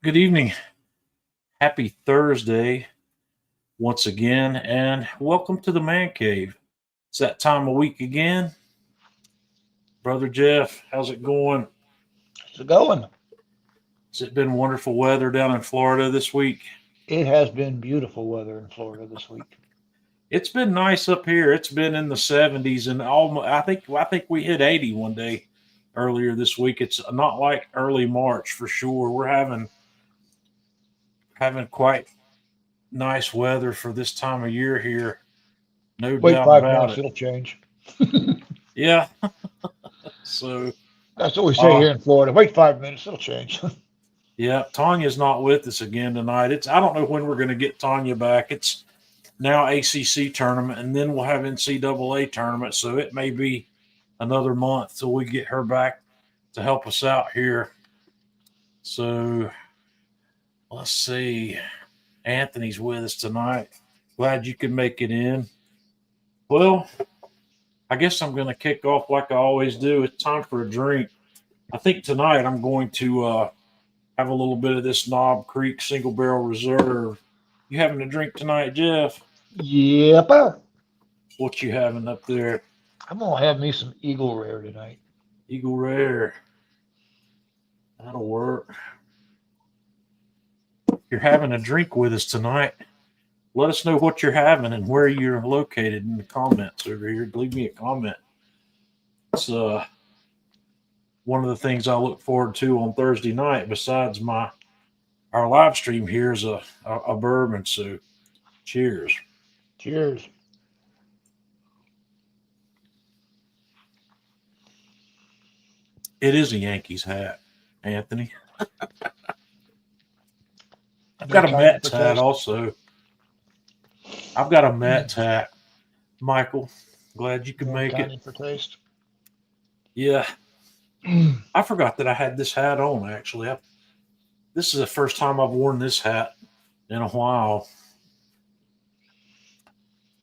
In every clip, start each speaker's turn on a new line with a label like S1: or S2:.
S1: Good evening. Happy Thursday once again, and welcome to the Man Cave. It's that time of week again. Brother Jeff, how's it going?
S2: How's it going?
S1: Has it been wonderful weather down in Florida this week?
S2: It has been beautiful weather in Florida this week.
S1: It's been nice up here. It's been in the 70s and almost I think we hit 80 one day earlier this week. It's not like early March for sure. We're having quite nice weather for this time of year here. No
S2: Wait
S1: doubt
S2: five
S1: about
S2: minutes,
S1: it.
S2: it'll change.
S1: Yeah. So
S2: That's what we say
S1: uh
S2: here in Florida. Wait 5 minutes, it'll change.
S1: Yeah, Tanya's not with us again tonight. It's I don't know when we're going to get Tanya back. It's now ACC tournament, and then we'll have NCAA tournament. So it may be another month till we get her back to help us out here. So let's see. Anthony's with us tonight. Glad you could make it in. Well, I guess I'm going to kick off like I always do. It's time for a drink. I think tonight I'm going to have a little bit of this Knob Creek Single Barrel Reserve. You having a drink tonight, Jeff?
S2: Yep.
S1: What you having up there?
S2: I'm gonna have me some Eagle Rare tonight.
S1: Eagle Rare. That'll work. You're having a drink with us tonight. Let us know what you're having and where you're located in the comments over here. Leave me a comment. It's one of the things I look forward to on Thursday night. Besides my our live stream here is a bourbon. So cheers.
S2: Cheers.
S1: It is a Yankees hat, Anthony. I've
S2: No
S1: got a
S2: timing
S1: Mets
S2: for
S1: hat
S2: taste.
S1: also. I've got a Mets hat. Michael, glad you could
S2: No
S1: make it.
S2: timing for taste.
S1: Yeah, I forgot that I had this hat on actually. This is the first time I've worn this hat in a while.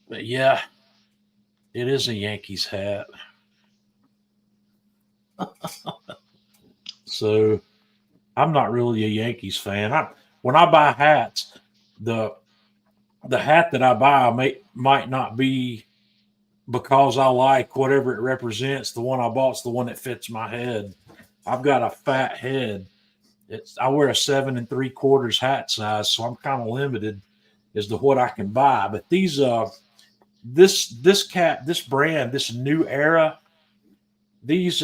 S1: But yeah, it is a Yankees hat. So I'm not really a Yankees fan. When I buy hats, the the hat that I buy might not be because I like whatever it represents. The one I bought's the one that fits my head. I've got a fat head. I wear a 7 3/4 hat size, so I'm kind of limited as to what I can buy. But this cap, this brand, this new era, this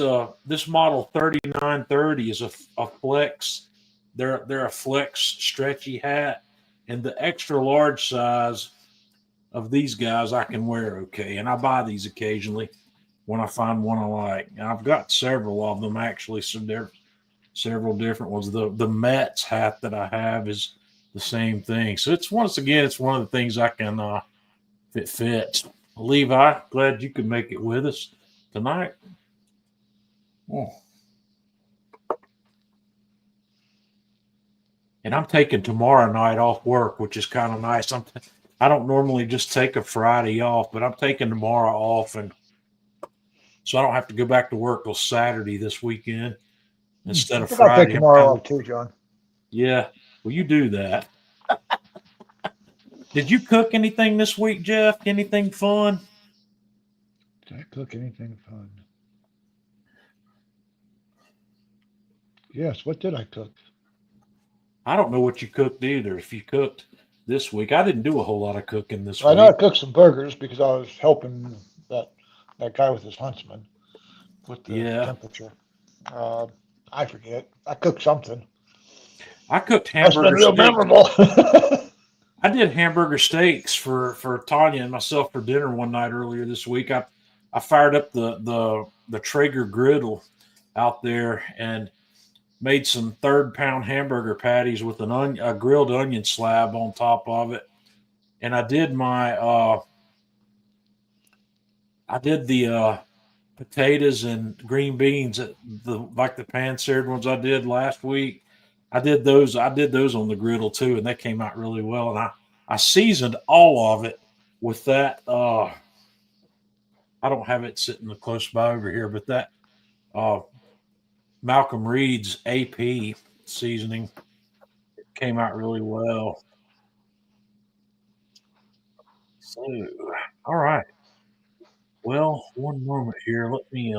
S1: model 3930 is a flex. They're a flex stretchy hat, and the extra large size of these guys I can wear okay, and I buy these occasionally when I find one I like. And I've got several of them actually, so there's several different ones. The Mets hat that I have is the same thing. So it's once again, it's one of the things I can if it fits. Levi, glad you could make it with us tonight. Oh, and I'm taking tomorrow night off work, which is kind of nice. I don't normally just take a Friday off, but I'm taking tomorrow off, and so I don't have to go back to work till Saturday this weekend instead
S2: I
S1: of
S2: think I'll take
S1: Friday. I'm
S2: tomorrow
S1: kind of
S2: off too, John.
S1: yeah. Well, you do that. Did you cook anything this week, Jeff? Anything fun?
S2: Did I cook anything fun? Yes. What did I cook?
S1: I don't know what you cooked either. If you cooked this week, I didn't do a whole lot of cooking this
S2: I know I
S1: week.
S2: cooked some burgers because I was helping that that guy with his huntsman with the
S1: Yeah,
S2: temperature. Uh, I forget. I cooked something.
S1: I cooked
S2: Must have been
S1: hamburger
S2: real
S1: steaks.
S2: memorable.
S1: I did hamburger steaks for Tanya and myself for dinner one night earlier this week. I fired up the Traeger griddle out there and made some third pound hamburger patties with a grilled onion slab on top of it. And I did the potatoes and green beans, the like the pan seared ones I did last week. I did those on the griddle too, and they came out really well. And I seasoned all of it with that. I don't have it sitting close by over here, but that uh, Malcolm Reed's AP seasoning. came out really well. So, all right. Well, one moment here. Let me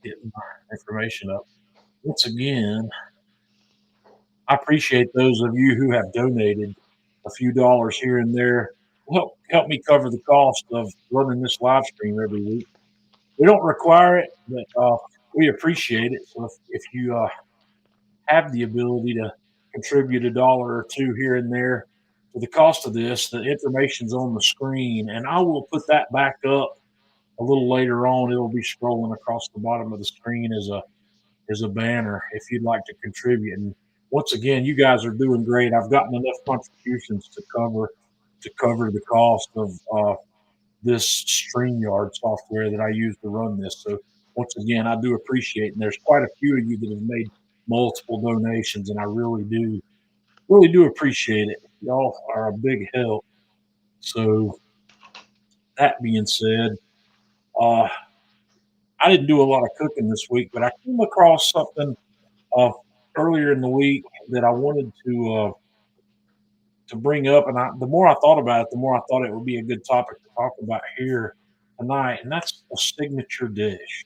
S1: get my information up. Once again, I appreciate those of you who have donated a few dollars here and there. Help me cover the cost of running this live stream every week. We don't require it, but we appreciate it. So if you have the ability to contribute a dollar or two here and there for the cost of this, the information's on the screen, and I will put that back up a little later on. It'll be scrolling across the bottom of the screen as a banner if you'd like to contribute. And once again, you guys are doing great. I've gotten enough contributions to cover the cost of this StreamYard software that I use to run this. So once again, I do appreciate, and there's quite a few of you that have made multiple donations, and I really do appreciate it. Y'all are a big help. So that being said, I didn't do a lot of cooking this week, but I came across something uh, earlier in the week that I wanted to bring up, and the more I thought about it, the more I thought it would be a good topic to talk about here tonight, and that's a signature dish.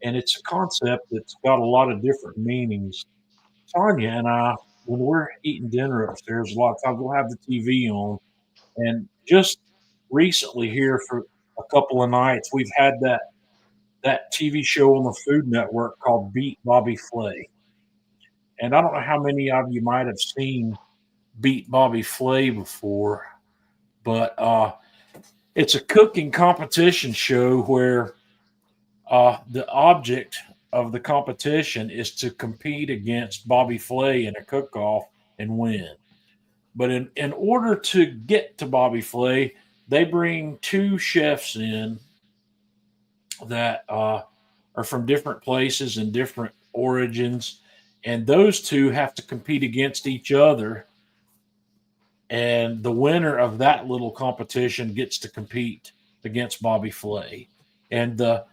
S1: And it's a concept that's got a lot of different meanings. Tanya and I, when we're eating dinner upstairs, a lot of times we'll have the TV on, and just recently here for a couple of nights, we've had that TV show on the Food Network called Beat Bobby Flay. And I don't know how many of you might have seen Beat Bobby Flay before, but it's a cooking competition show where the object of the competition is to compete against Bobby Flay in a cook-off and win. But in order to get to Bobby Flay, they bring two chefs in that are from different places and different origins, and those two have to compete against each other. And the winner of that little competition gets to compete against Bobby Flay. And the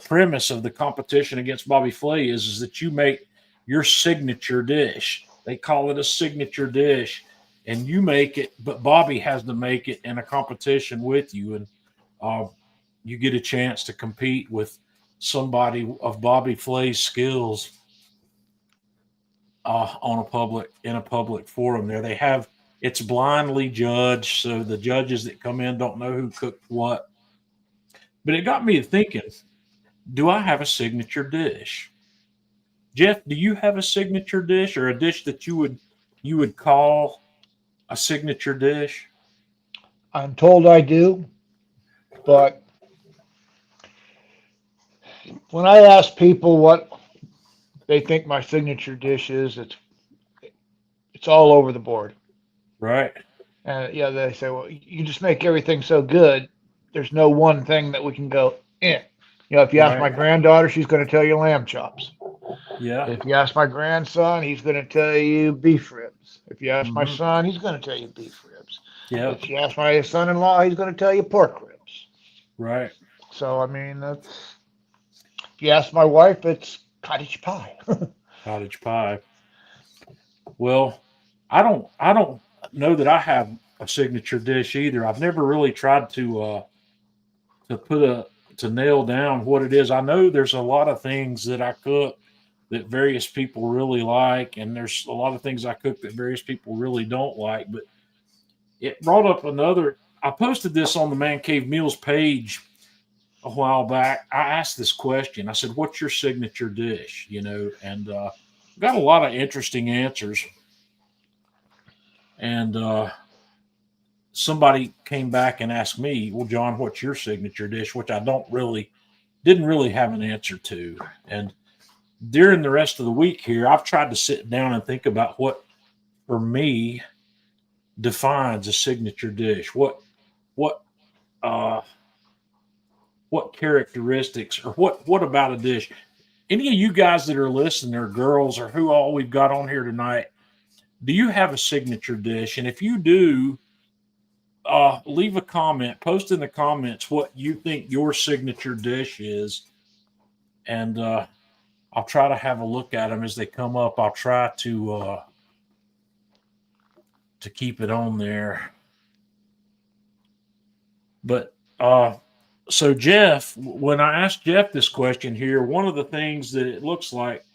S1: premise of the competition against Bobby Flay is that you make your signature dish. They call it a signature dish, and you make it, but Bobby has to make it in a competition with you, and you get a chance to compete with somebody of Bobby Flay's skills in a public forum. There, they have it's blindly judged, so the judges that come in don't know who cooked what. But it got me to thinking: do I have a signature dish? Jeff, do you have a signature dish or a dish that you would call a signature dish?
S2: I'm told I do, but when I ask people what they think my signature dish is, it's all over the board.
S1: Right.
S2: And yeah, they say, well, you just make everything so good. There's no one thing that we can go, eh. If you ask my
S1: Right.
S2: granddaughter, she's going to tell you lamb chops.
S1: Yeah.
S2: If you ask my grandson, he's going to tell you beef ribs. If you ask my
S1: Mm-hmm.
S2: son, he's going to tell you beef ribs.
S1: Yeah.
S2: If you ask my son-in-law, he's going to tell you pork ribs.
S1: Right.
S2: So, I mean, if you ask my wife, it's cottage pie.
S1: Cottage pie. Well, I don't know that I have a signature dish either. I've never really tried to nail down what it is. I know there's a lot of things that I cook that various people really like, and there's a lot of things I cook that various people really don't like. But it brought up another. I posted this on the Man Cave Meals page a while back. I asked this question. I said, "What's your signature dish?" And got a lot of interesting answers. And somebody came back and asked me, "Well, John, what's your signature dish?" Which I didn't really have an answer to. And during the rest of the week here, I've tried to sit down and think about what, for me, defines a signature dish. What uh, what characteristics or what about a dish? Any of you guys that are listening, or girls, or who all we've got on here tonight, do you have a signature dish? And if you do, leave a comment, post in the comments what you think your signature dish is, and I'll try to have a look at them as they come up. I'll try to keep it on there. But so Jeff, when I asked Jeff this question here, one of the things that it looks like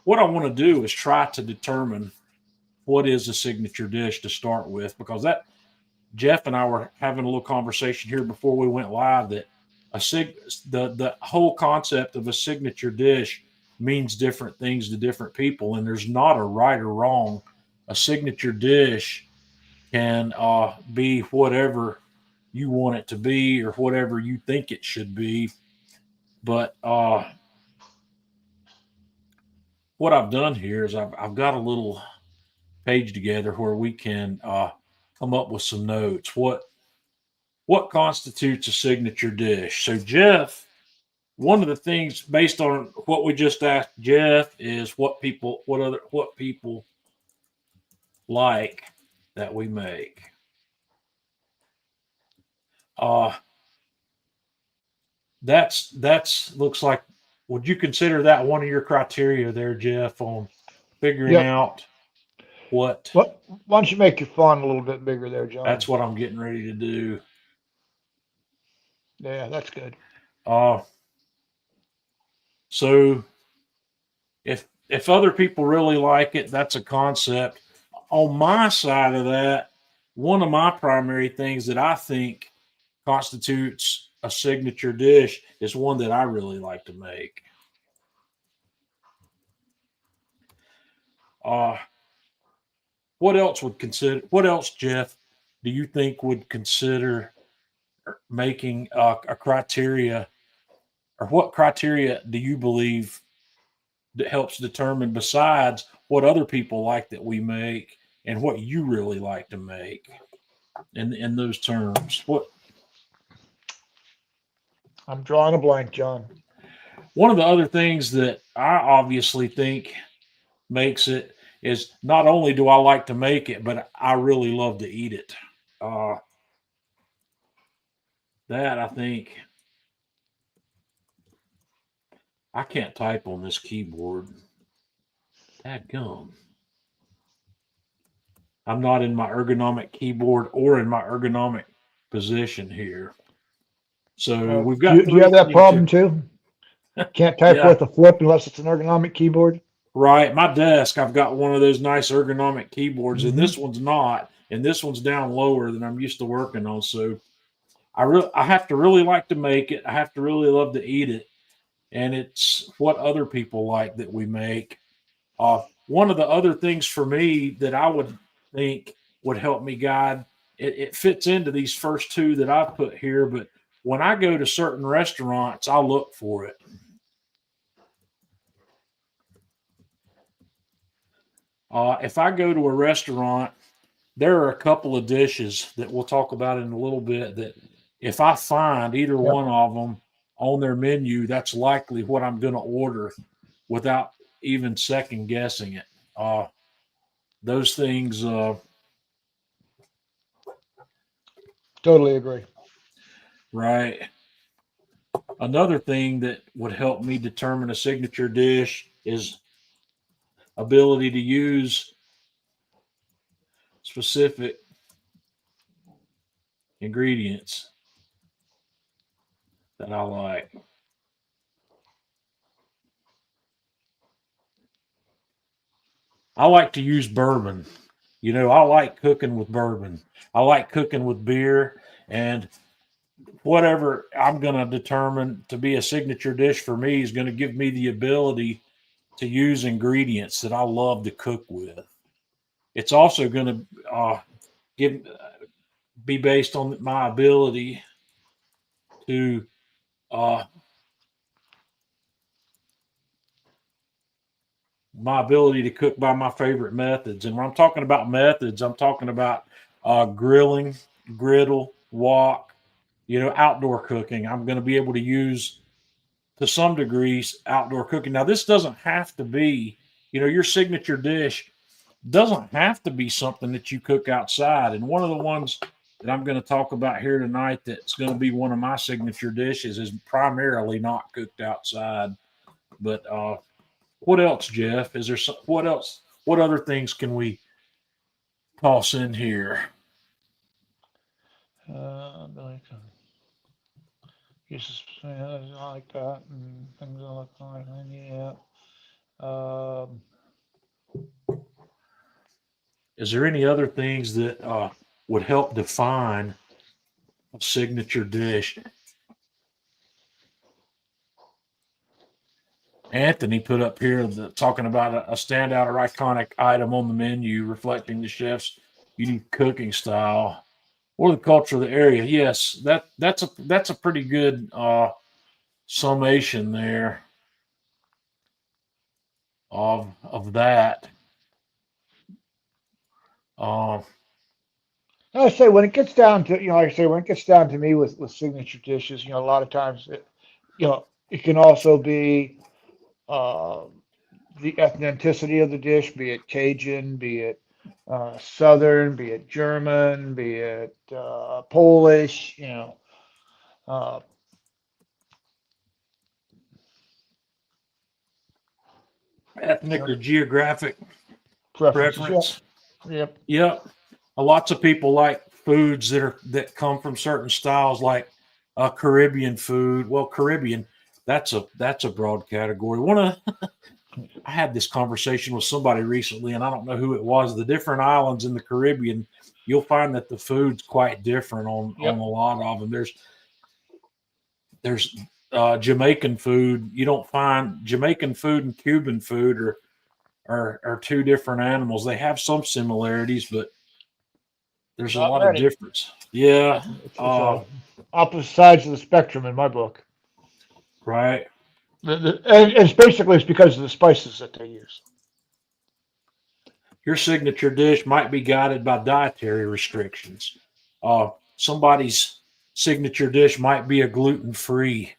S1: what I want to do is try to determine what is a signature dish to start with, because that Jeff and I were having a little conversation here before we went live that the whole concept of a signature dish means different things to different people, and there's not a right or wrong. A signature dish can be whatever you want it to be or whatever you think it should be. But what I've done here is I've got a little page together where we can come up with some notes. What constitutes a signature dish? So Jeff, one of the things based on what we just asked Jeff is what people like that we make. That's looks like, would you consider that one of your criteria there, Jeff, on figuring
S2: Yep.
S1: out what?
S2: Why don't you make your font a little bit bigger there, John?
S1: That's what I'm getting ready to do.
S2: Yeah, that's good.
S1: So if other people really like it, that's a concept. On my side of that, one of my primary things that I think constitutes a signature dish is one that I really like to make. What else, Jeff, do you think would consider making a criteria, or what criteria do you believe that helps determine, besides what other people like that we make and what you really like to make in those terms? What?
S2: I'm drawing a blank, John.
S1: One of the other things that I obviously think makes it is not only do I like to make it, but I really love to eat it. That I think I can't type on this keyboard. Dadgum. I'm not in my ergonomic keyboard or in my ergonomic position here. So we've got.
S2: Do you have that problem too? Can't type with a flip unless it's an ergonomic keyboard.
S1: Right. My desk, I've got one of those nice ergonomic keyboards, and this one's not, and this one's down lower than I'm used to working on. So I have to really like to make it. I have to really love to eat it. And it's what other people like that we make. One of the other things for me that I would think would help me guide, it fits into these first two that I've put here, but when I go to certain restaurants, I look for it. If I go to a restaurant, there are a couple of dishes that we'll talk about in a little bit that if I find either one of them on their menu, that's likely what I'm going to order without even second guessing it. Those things.
S2: Totally agree.
S1: Right. Another thing that would help me determine a signature dish is ability to use specific ingredients that I like. I like to use bourbon. You know, I like cooking with bourbon. I like cooking with beer, and whatever I'm going to determine to be a signature dish for me is going to give me the ability to use ingredients that I love to cook with. It's also going to be based on my ability to cook by my favorite methods. And when I'm talking about methods, I'm talking about grilling, griddle, wok, outdoor cooking. I'm going to be able to use, to some degrees, outdoor cooking. Now, this doesn't have to be, your signature dish doesn't have to be something that you cook outside. And one of the ones that I'm going to talk about here tonight that's going to be one of my signature dishes is primarily not cooked outside. But What else, Jeff? Is there some, what else? What other things can we toss in here?
S2: Like, uses like that and things like that. Yeah. Um,
S1: Is there any other things that would help define a signature dish? Anthony put up here talking about a standout or iconic item on the menu reflecting the chef's unique cooking style or the culture of the area. Yes, that's a pretty good summation there of that. Um,
S2: I say when it gets down to, like I say, when it gets down to me with signature dishes, a lot of times it can also be uh, the ethnicity of the dish, be it Cajun, be it Southern, be it German, be it Polish, uh, you
S1: ethnic
S2: know,
S1: or geographic
S2: preferences. Yep,
S1: preference.
S2: yep.
S1: Yep. Lots of people like foods that come from certain styles, like Caribbean food. Well, Caribbean, that's a broad category. I had this conversation with somebody recently, and I don't know who it was. The different islands in the Caribbean, you'll find that the food's quite different on
S2: Yep.
S1: a lot of them. There's Jamaican food. You don't find Jamaican food and Cuban food are two different animals. They have some similarities, but there's a
S2: Not
S1: lot of
S2: many.
S1: difference. Yeah.
S2: It's opposite sides of the spectrum in my book.
S1: Right.
S2: And it's basically it's because of the spices that they use.
S1: Your signature dish might be guided by dietary restrictions. Somebody's signature dish might be a gluten-free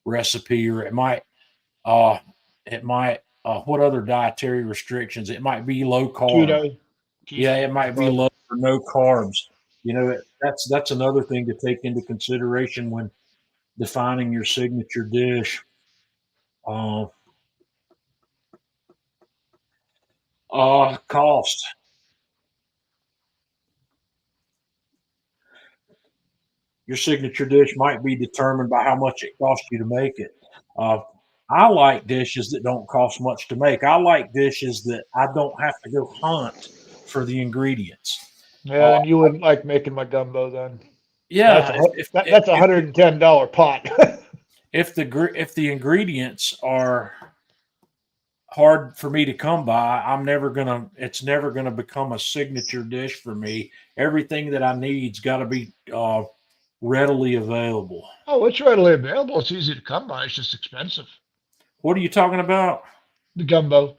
S1: recipe, or uh, what other dietary restrictions? It might be low carb.
S2: Keto,
S1: Yeah,
S2: keto,
S1: it might be
S2: carb.
S1: low or no carbs. That's another thing to take into consideration when defining your signature dish. Uh, Cost. Your signature dish might be determined by how much it costs you to make it. Uh, I like dishes that don't cost much to make. I like dishes that I don't have to go hunt for the ingredients.
S2: Yeah,
S1: Uh,
S2: then you wouldn't like making my gumbo then. That's
S1: yeah,
S2: a that's a $110 pot.
S1: if the ingredients are hard for me to come by, it's never gonna become a signature dish for me. Everything that I need's got to be readily available.
S2: Oh, it's readily available. It's easy to come by. It's just expensive.
S1: What are you talking about?
S2: The gumbo.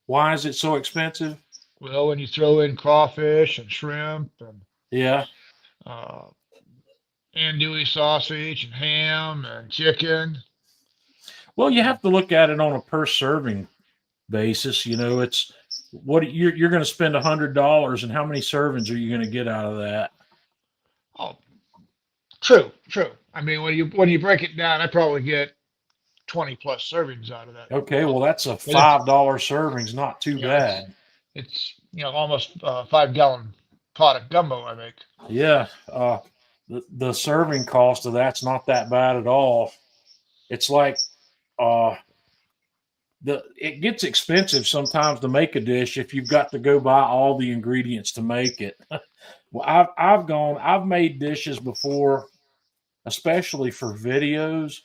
S1: Why is it so expensive?
S2: Well, when you throw in crawfish and shrimp and
S1: Yeah.
S2: uh, andouille sausage and ham and chicken.
S1: Well, you have to look at it on a per serving basis. It's what you're going to spend $100, and how many servings are you going to get out of that?
S2: Oh, true, true. I mean, when you break it down, I probably get 20 plus servings out of that.
S1: Okay, well that's a
S2: But it's
S1: $5 servings, not too
S2: yeah, it's
S1: bad.
S2: it's almost 5 gallon pot of gumbo I make.
S1: Yeah, the serving cost of that's not that bad at all. It's like uh, it gets expensive sometimes to make a dish if you've got to go buy all the ingredients to make it. Well, I've made dishes before, especially for videos,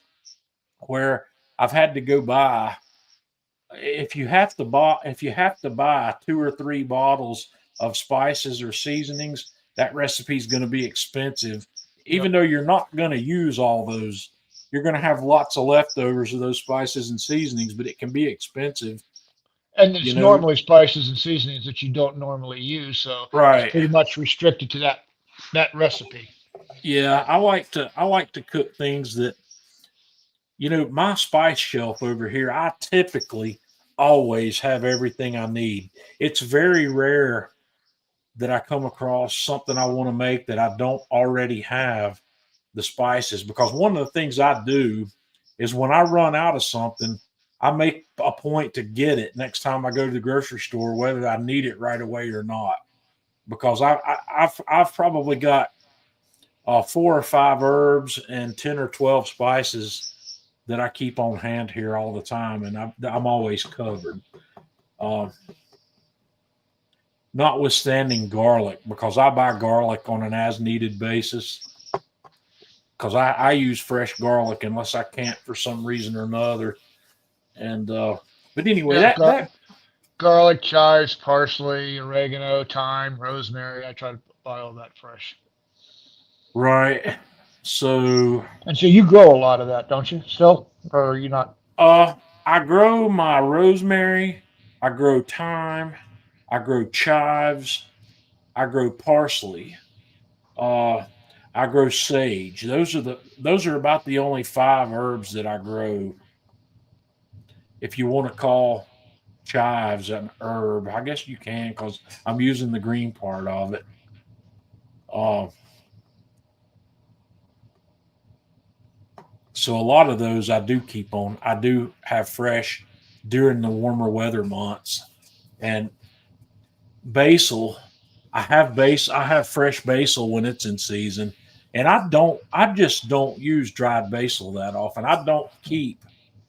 S1: where I've had to go buy. If you have to buy 2 or 3 bottles of spices or seasonings, that recipe is going to be expensive.
S2: Yep.
S1: Even though you're not going to use all those, you're going to have lots of leftovers of those spices and seasonings, but it can be expensive.
S2: And
S1: You
S2: it's
S1: know,
S2: normally spices and seasonings that you don't normally use, so it's
S1: right?
S2: pretty much restricted to that recipe.
S1: Yeah, I like to cook things that my spice shelf over here. I typically always have everything I need. It's very rare that I come across something I want to make that I don't already have the spices. Because one of the things I do is when I run out of something, I make a point to get it next time I go to the grocery store, whether I need it right away or not, because I've probably got 4 or 5 herbs and 10 or 12 spices that I keep on hand here all the time, and I'm always covered. Uh, Notwithstanding garlic, because I buy garlic on an as needed basis. Because I use fresh garlic unless I can't for some reason or another. And but anyway,
S2: Yeah,
S1: that
S2: garlic, chives, parsley, oregano, thyme, rosemary. I try to buy all that fresh.
S1: right. So
S2: And so you grow a lot of that, don't you? Still, or are you not?
S1: I grow my rosemary, I grow thyme, I grow chives, I grow parsley, uh, I grow sage. Those are about the only 5 herbs that I grow. If you want to call chives an herb, I guess you can because I'm using the green part of it. Uh, so a lot of those I do keep on. I do have fresh during the warmer weather months, and basil. I have fresh basil when it's in season, and I just don't use dried basil that often. I don't keep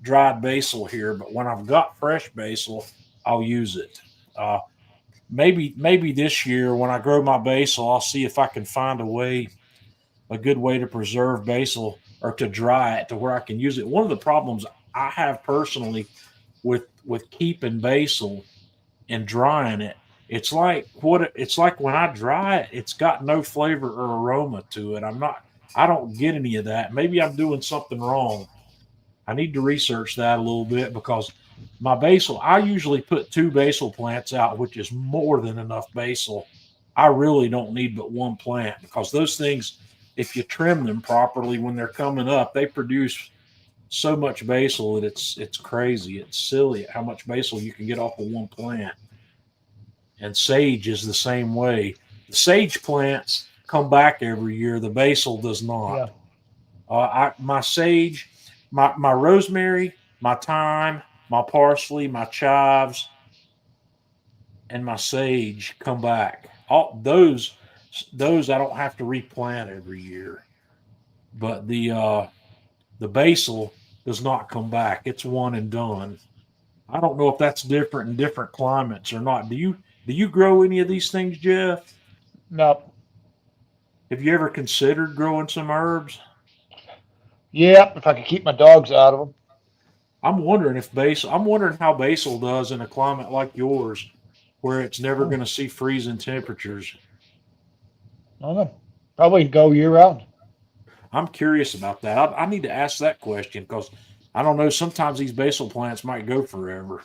S1: dried basil here, but when I've got fresh basil, I'll use it. Uh, maybe this year when I grow my basil, I'll see if I can find a good way to preserve basil or to dry it to where I can use it. One of the problems I have personally with keeping basil and drying it, it's like when I dry it, it's got no flavor or aroma to it. I don't get any of that. Maybe I'm doing something wrong. I need to research that a little bit because my basil, I usually put 2 basil plants out, which is more than enough basil. I really don't need but 1 plant because those things, if you trim them properly when they're coming up, they produce so much basil that it's crazy. It's silly how much basil you can get off of 1 plant. And sage is the same way. The sage plants come back every year. The basil does
S2: Yeah.
S1: not. My sage, my rosemary, my thyme, my parsley, my chives, and my sage come back. All those I don't have to replant every year. But the basil does not come back. It's one and done. I don't know if that's different in different climates or not. Do you grow any of these things, Jeff?
S2: No.
S1: Have you ever considered growing some herbs?
S2: Yeah. If I could keep my dogs out of them.
S1: I'm wondering how basil does in a climate like yours, where it's never going to see freezing temperatures.
S2: I don't know. Probably go year round.
S1: I'm curious about that. I need to ask that question because I don't know. Sometimes these basil plants might go forever,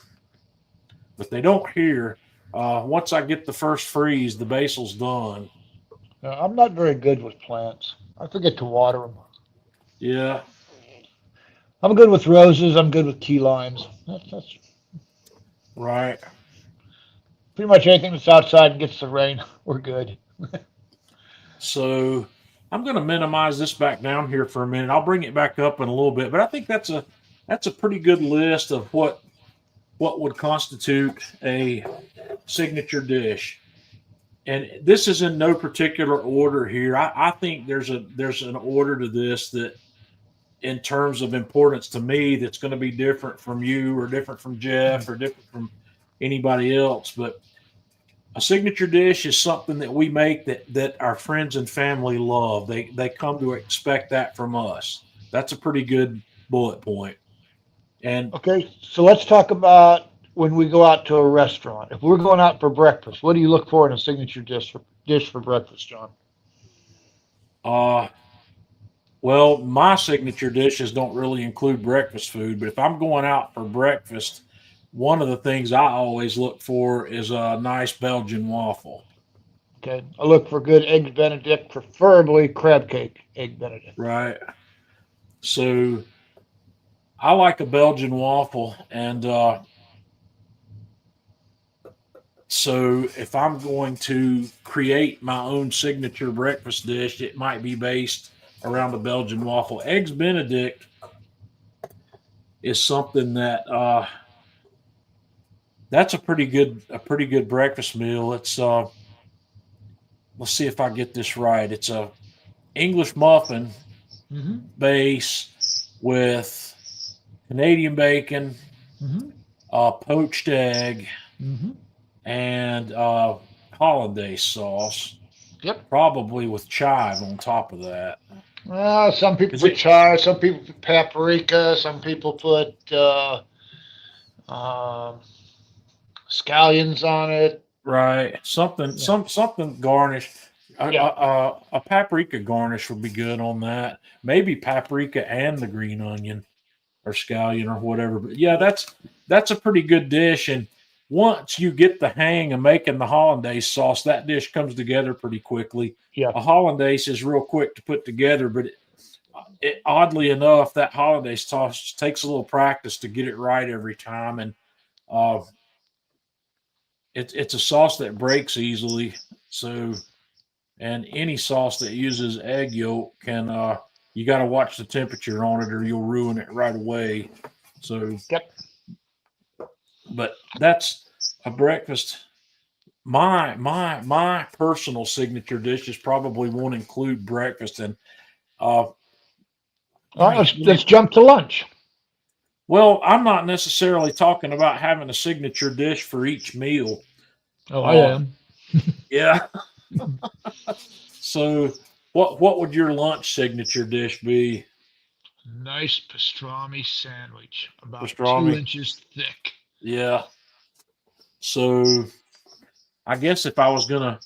S1: but they don't here. Once I get the first freeze, the basil's done.
S2: No, I'm not very good with plants. I forget to water them.
S1: Yeah,
S2: I'm good with roses. I'm good with key limes. That's
S1: right.
S2: pretty much anything that's outside and gets the rain. We're good.
S1: So I'm going to minimize this back down here for a minute. I'll bring it back up in a little bit, but I think that's a pretty good list of what would constitute a signature dish. And this is in no particular order here. I think there's an order to this that, in terms of importance to me, that's going to be different from you or different from Jeff or different from anybody else. But a signature dish is something that we make that our friends and family love. They come to expect that from us. That's a pretty good bullet point. And
S2: Okay, so let's talk about when we go out to a restaurant. If we're going out for breakfast, what do you look for in a signature dish for breakfast, John?
S1: uh, well, my signature dishes don't really include breakfast food, but if I'm going out for breakfast, one of the things I always look for is a nice Belgian waffle.
S2: Okay, I look for good eggs Benedict, preferably crab cake egg Benedict.
S1: Right. So I like a Belgian waffle, and so if I'm going to create my own signature breakfast dish, it might be based around a Belgian waffle. Eggs Benedict, is something that that's a pretty good breakfast meal. It's let's see if I get this right. It's a English muffin
S2: Mm-hmm.
S1: base with Canadian bacon,
S2: Mm-hmm.
S1: poached egg,
S2: Mm-hmm.
S1: and hollandaise sauce,
S2: Yep.
S1: probably with chive on top of that.
S2: Some people
S1: Is
S2: put
S1: it
S2: chive, some people put paprika, some people put um, scallions on it.
S1: right? Something
S2: Yeah.
S1: something garnish.
S2: Yeah.
S1: A paprika garnish would be good on that. Maybe paprika and the green onion or scallion or whatever. But yeah, that's a pretty good dish. And once you get the hang of making the hollandaise sauce, that dish comes together pretty quickly.
S2: Yeah.
S1: A hollandaise is real quick to put together, but oddly enough, that hollandaise sauce takes a little practice to get it right every time. And uh, it's a sauce that breaks easily. So, and any sauce that uses egg yolk can you got to watch the temperature on it or you'll ruin it right away. So,
S2: Yep.
S1: but that's a breakfast. My personal signature dishes probably won't include breakfast, and uh,
S2: Well,
S1: I
S2: let's jump to lunch.
S1: well, I'm not necessarily talking about having a signature dish for each meal.
S2: Oh, I
S1: Uh,
S2: am.
S1: yeah. So, what would your lunch signature dish be,
S2: Nice pastrami sandwich, about two
S1: pastrami?
S2: inches thick.
S1: Yeah. So, I guess if I was gonna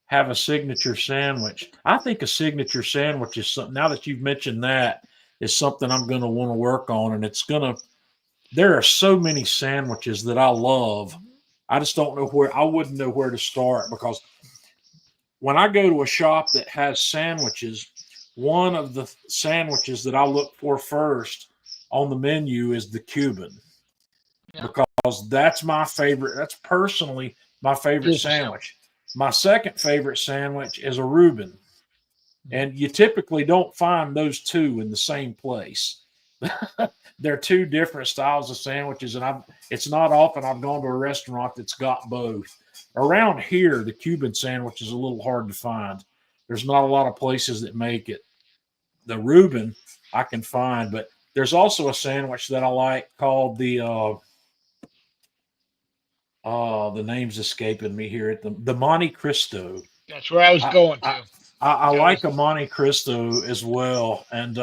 S1: have a signature sandwich, I think a signature sandwich is something. Now that you've mentioned that, is something I'm gonna want to work on, and it's gonna. There are so many sandwiches that I love. I just don't know where. I wouldn't know where to start because when I go to a shop that has sandwiches, one of the sandwiches that I look for first on the menu is the Cuban
S2: Yeah.
S1: because that's my favorite. That's personally my favorite
S2: Beautiful sandwich.
S1: sandwich. My second favorite sandwich is a Reuben, and you typically don't find those two in the same place. They're two different styles of sandwiches, and it's not often I've gone to a restaurant that's got both. Around here, the Cuban sandwich is a little hard to find. There's not a lot of places that make it. The Reuben I can find, but there's also a sandwich that I like called the name's escaping me here at the Monte Cristo.
S2: That's where I was
S1: I
S2: going
S1: I,
S2: to.
S1: I
S2: That
S1: like
S2: was
S1: a Monte Cristo as well, and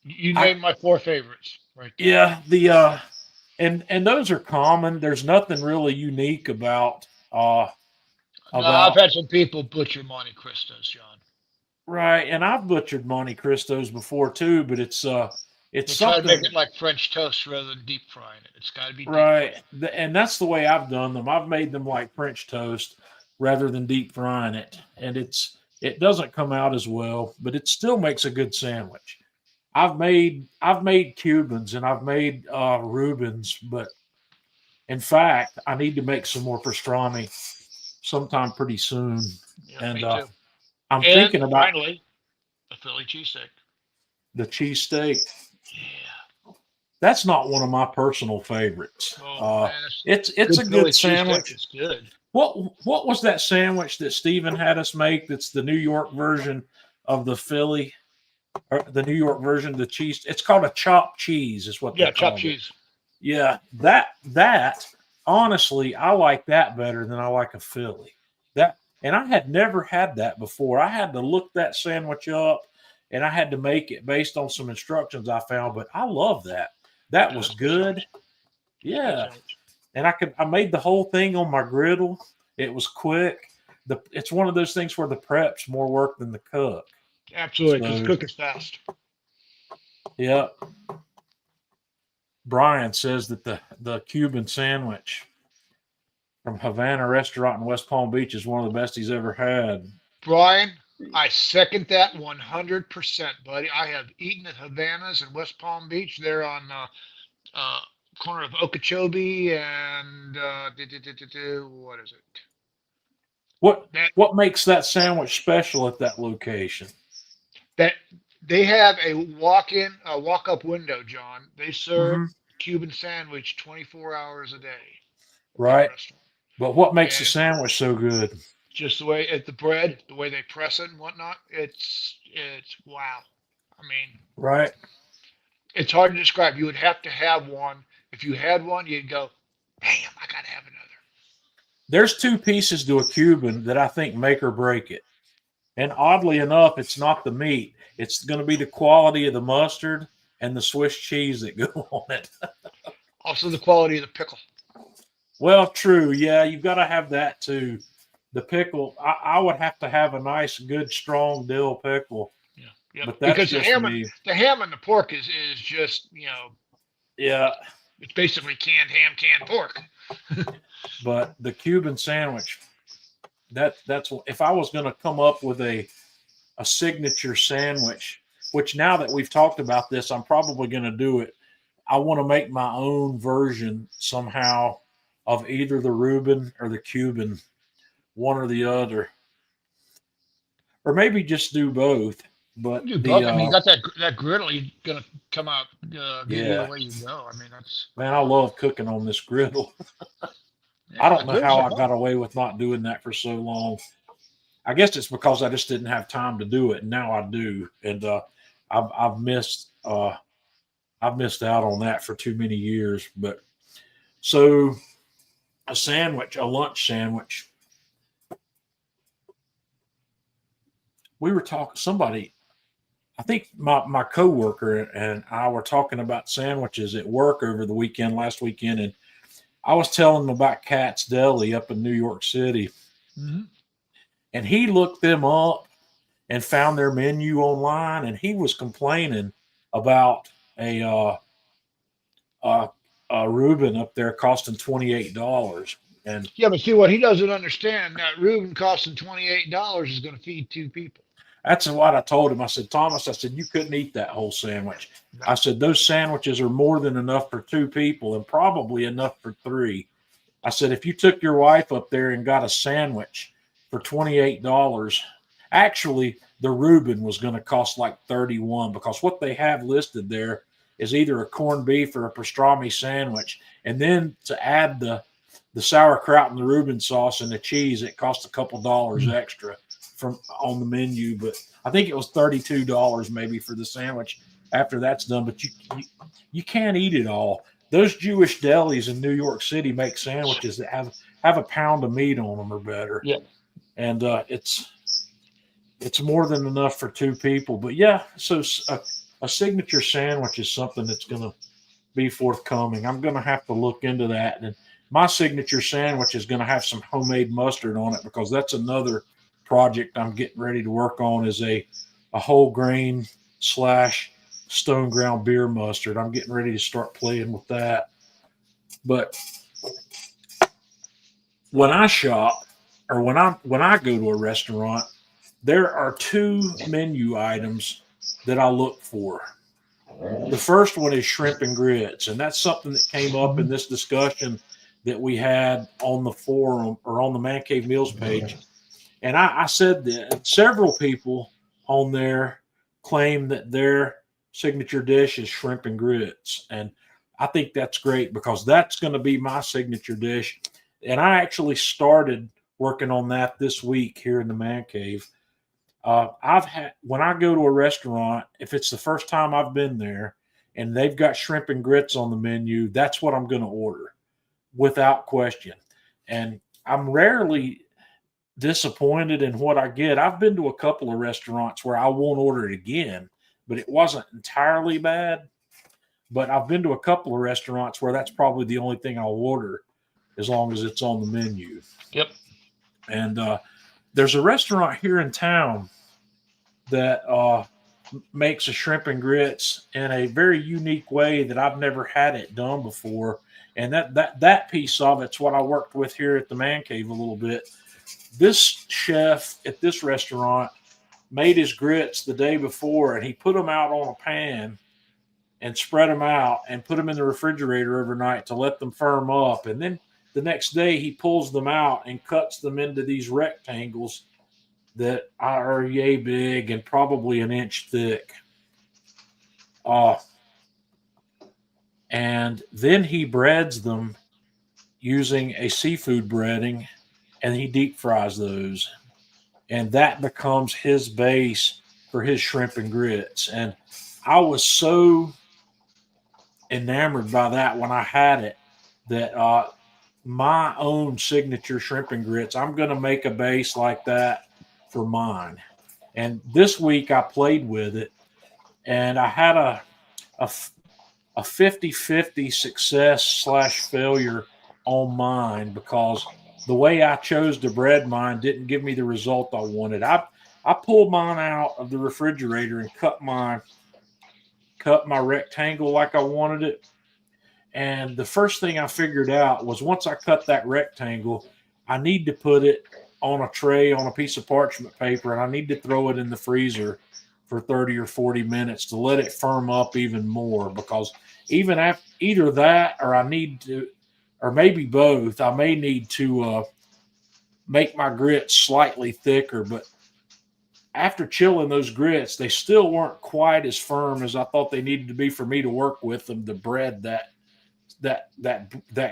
S2: you
S1: I
S2: named my four favorites right there.
S1: yeah the and those are common. There's nothing really unique
S2: No, I've
S1: about
S2: had some people butcher Monte Cristos, John.
S1: right. And I've butchered Monte Cristos before too, but it's
S2: They try to make
S1: something
S2: it like French toast rather than deep frying it. It's got to be deep
S1: right.
S2: fried.
S1: And that's the way I've done them. I've made them like French toast rather than deep frying it, and it doesn't come out as well, but it still makes a good sandwich. I've made Cubans and I've made Reubens, but in fact, I need to make some more pastrami sometime pretty soon.
S2: Yeah,
S1: And
S2: me too.
S1: I'm
S2: And
S1: thinking about
S2: finally, a Philly cheesesteak.
S1: the cheesesteak.
S2: Yeah.
S1: That's not one of my personal favorites.
S2: Oh man, it's
S1: It's
S2: good
S1: a
S2: Philly
S1: good
S2: cheesesteak
S1: sandwich.
S2: is good.
S1: What was that sandwich that Steven had us make? That's the New York version of the Philly, or the New York version of the cheese. It's called a chopped cheese, is what they
S2: Yeah, chopped
S1: called it.
S2: cheese.
S1: Yeah, that honestly, I like that better than I like a Philly. That and I had never had that before. I had to look that sandwich up and I had to make it based on some instructions I found, but I love that. That
S2: Yeah,
S1: was
S2: it's a good
S1: good.
S2: sandwich. It's a good
S1: Yeah.
S2: sandwich.
S1: And I made the whole thing on my griddle. It was quick. It's one of those things where the prep's more work than the cook.
S2: Absolutely, because
S1: So,
S2: cook is fast.
S1: yeah. Brian says that the Cuban sandwich from Havana Restaurant in West Palm Beach is one of the best he's ever had.
S2: Brian, I second that 100%, buddy. I have eaten at Havana's in West Palm Beach. They're on uh, corner of Okeechobee and what is it?
S1: What
S2: That
S1: what makes that sandwich special at that location?
S2: that they have a walk-up window, John. They serve
S1: Hmm.
S2: Cuban sandwich 24 hours a day at that
S1: Right.
S2: restaurant.
S1: But what makes the
S2: And
S1: sandwich so good?
S2: just the way the bread, the way they press it and whatnot, it's wow. I mean,
S1: Right.
S2: it's hard to describe. You would have to have one. If you had one, you'd go, "Damn, I gotta have another."
S1: There's two pieces to a Cuban that I think make or break it. And oddly enough, it's not the meat. It's going to be the quality of the mustard and the Swiss cheese that go on it.
S2: Also, the quality of the pickle.
S1: Well, true. Yeah, you've got to have that too. The pickle, I would have to have a nice, good, strong dill pickle,
S2: Yeah, yep.
S1: but that's
S2: Because
S1: just me.
S2: the ham and the pork is just
S1: Yeah,
S2: it's basically canned ham, canned pork.
S1: but the Cuban sandwich, that's if I was going to come up with a signature sandwich, which now that we've talked about this, I'm probably going to do it. I want to make my own version somehow of either the Reuben or the Cuban, one or the other, or maybe just do both. But
S2: You do
S1: the
S2: both. I mean, you got that griddle. You're gonna come out good either
S1: yeah,
S2: way you go. I mean, that's
S1: man, I love cooking on this griddle. I
S2: yeah,
S1: don't know
S2: griddles
S1: how
S2: are
S1: I
S2: fun.
S1: got away with not doing that for so long. I guess it's because I just didn't have time to do it, and now I do, and I've missed I've missed out on that for too many years. But so a sandwich, a lunch sandwich. We were talking somebody. I think my coworker and I were talking about sandwiches at work over the weekend, last weekend, and I was telling him about Cat's Deli up in New York City,
S2: Hmm.
S1: and he looked them up and found their menu online, and he was complaining about a uh, Reuben up there costing $28, and
S2: Yeah, but see what he doesn't understand that Reuben costing $28 is going to feed two people.
S1: that's what I told him. I said, Thomas, I said, you couldn't eat that whole sandwich.
S2: No.
S1: I said, those sandwiches are more than enough for two people and probably enough for three. I said, if you took your wife up there and got a sandwich for $28, actually, the Reuben was going to cost like 31 because what they have listed there is either a corned beef or a pastrami sandwich. And then to add the sauerkraut and the Reuben sauce and the cheese, it costs a couple dollars extra from on the menu. But I think it was $32 maybe for the sandwich after that's done. But you can't eat it all. Those Jewish delis in New York City make sandwiches that have a pound of meat on them or better,
S2: Yeah.
S1: and it's more than enough for two people. But yeah, so a signature sandwich is something that's going to be forthcoming. I'm going to have to look into that, and my signature sandwich is going to have some homemade mustard on it because that's another project I'm getting ready to work on is a whole grain / stone ground beer mustard. I'm getting ready to start playing with that. But when I shop or when I go to a restaurant, there are two menu items that I look for. The first one is shrimp and grits, and that's something that came up in this discussion that we had on the forum or on the Man Cave Meals page. And I said that several people on there claim that their signature dish is shrimp and grits. And I think that's great because that's going to be my signature dish. And I actually started working on that this week here in the Man Cave. I've had when I go to a restaurant, if it's the first time I've been there and they've got shrimp and grits on the menu, that's what I'm going to order without question. And I'm rarely disappointed in what I get. I've been to a couple of restaurants where I won't order it again, but it wasn't entirely bad. But I've been to a couple of restaurants where that's probably the only thing I'll order as long as it's on the menu.
S2: Yep.
S1: And there's a restaurant here in town that makes a shrimp and grits in a very unique way that I've never had it done before. And that piece of it's what I worked with here at the Man Cave a little bit. This chef at this restaurant made his grits the day before and he put them out on a pan and spread them out and put them in the refrigerator overnight to let them firm up. And then the next day he pulls them out and cuts them into these rectangles that are yay big and probably an inch thick. And and then he breads them using a seafood breading, and he deep fries those, and that becomes his base for his shrimp and grits. And I was so enamored by that when I had it that my own signature shrimp and grits, I'm going to make a base like that for mine. And this week I played with it, and I had a, a 50-50 success slash failure on mine because the way I chose to bread mine didn't give me the result I wanted. I pulled mine out of the refrigerator and cut my rectangle like I wanted it. And the first thing I figured out was once I cut that rectangle, I need to put it on a tray on a piece of parchment paper, and I need to throw it in the freezer for 30 or 40 minutes to let it firm up even more. Because even after either that, or I need to, or maybe both, I may need to make my grits slightly thicker. But after chilling those grits, they still weren't quite as firm as I thought they needed to be for me to work with them to bread that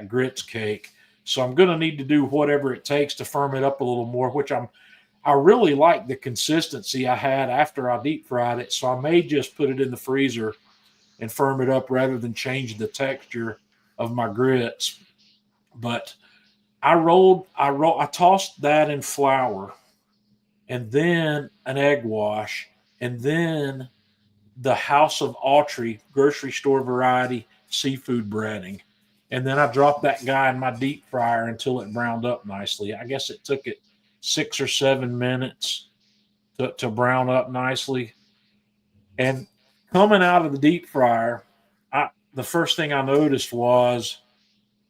S1: grits cake. So I'm going to need to do whatever it takes to firm it up a little more, which I really like the consistency I had after I deep fried it. So I may just put it in the freezer and firm it up rather than change the texture of my grits. But I tossed that in flour, and then an egg wash, and then the House of Autry grocery store variety seafood breading. And then I dropped that guy in my deep fryer until it browned up nicely. I guess it took it 6 or 7 minutes to brown up nicely. And coming out of the deep fryer, the first thing I noticed was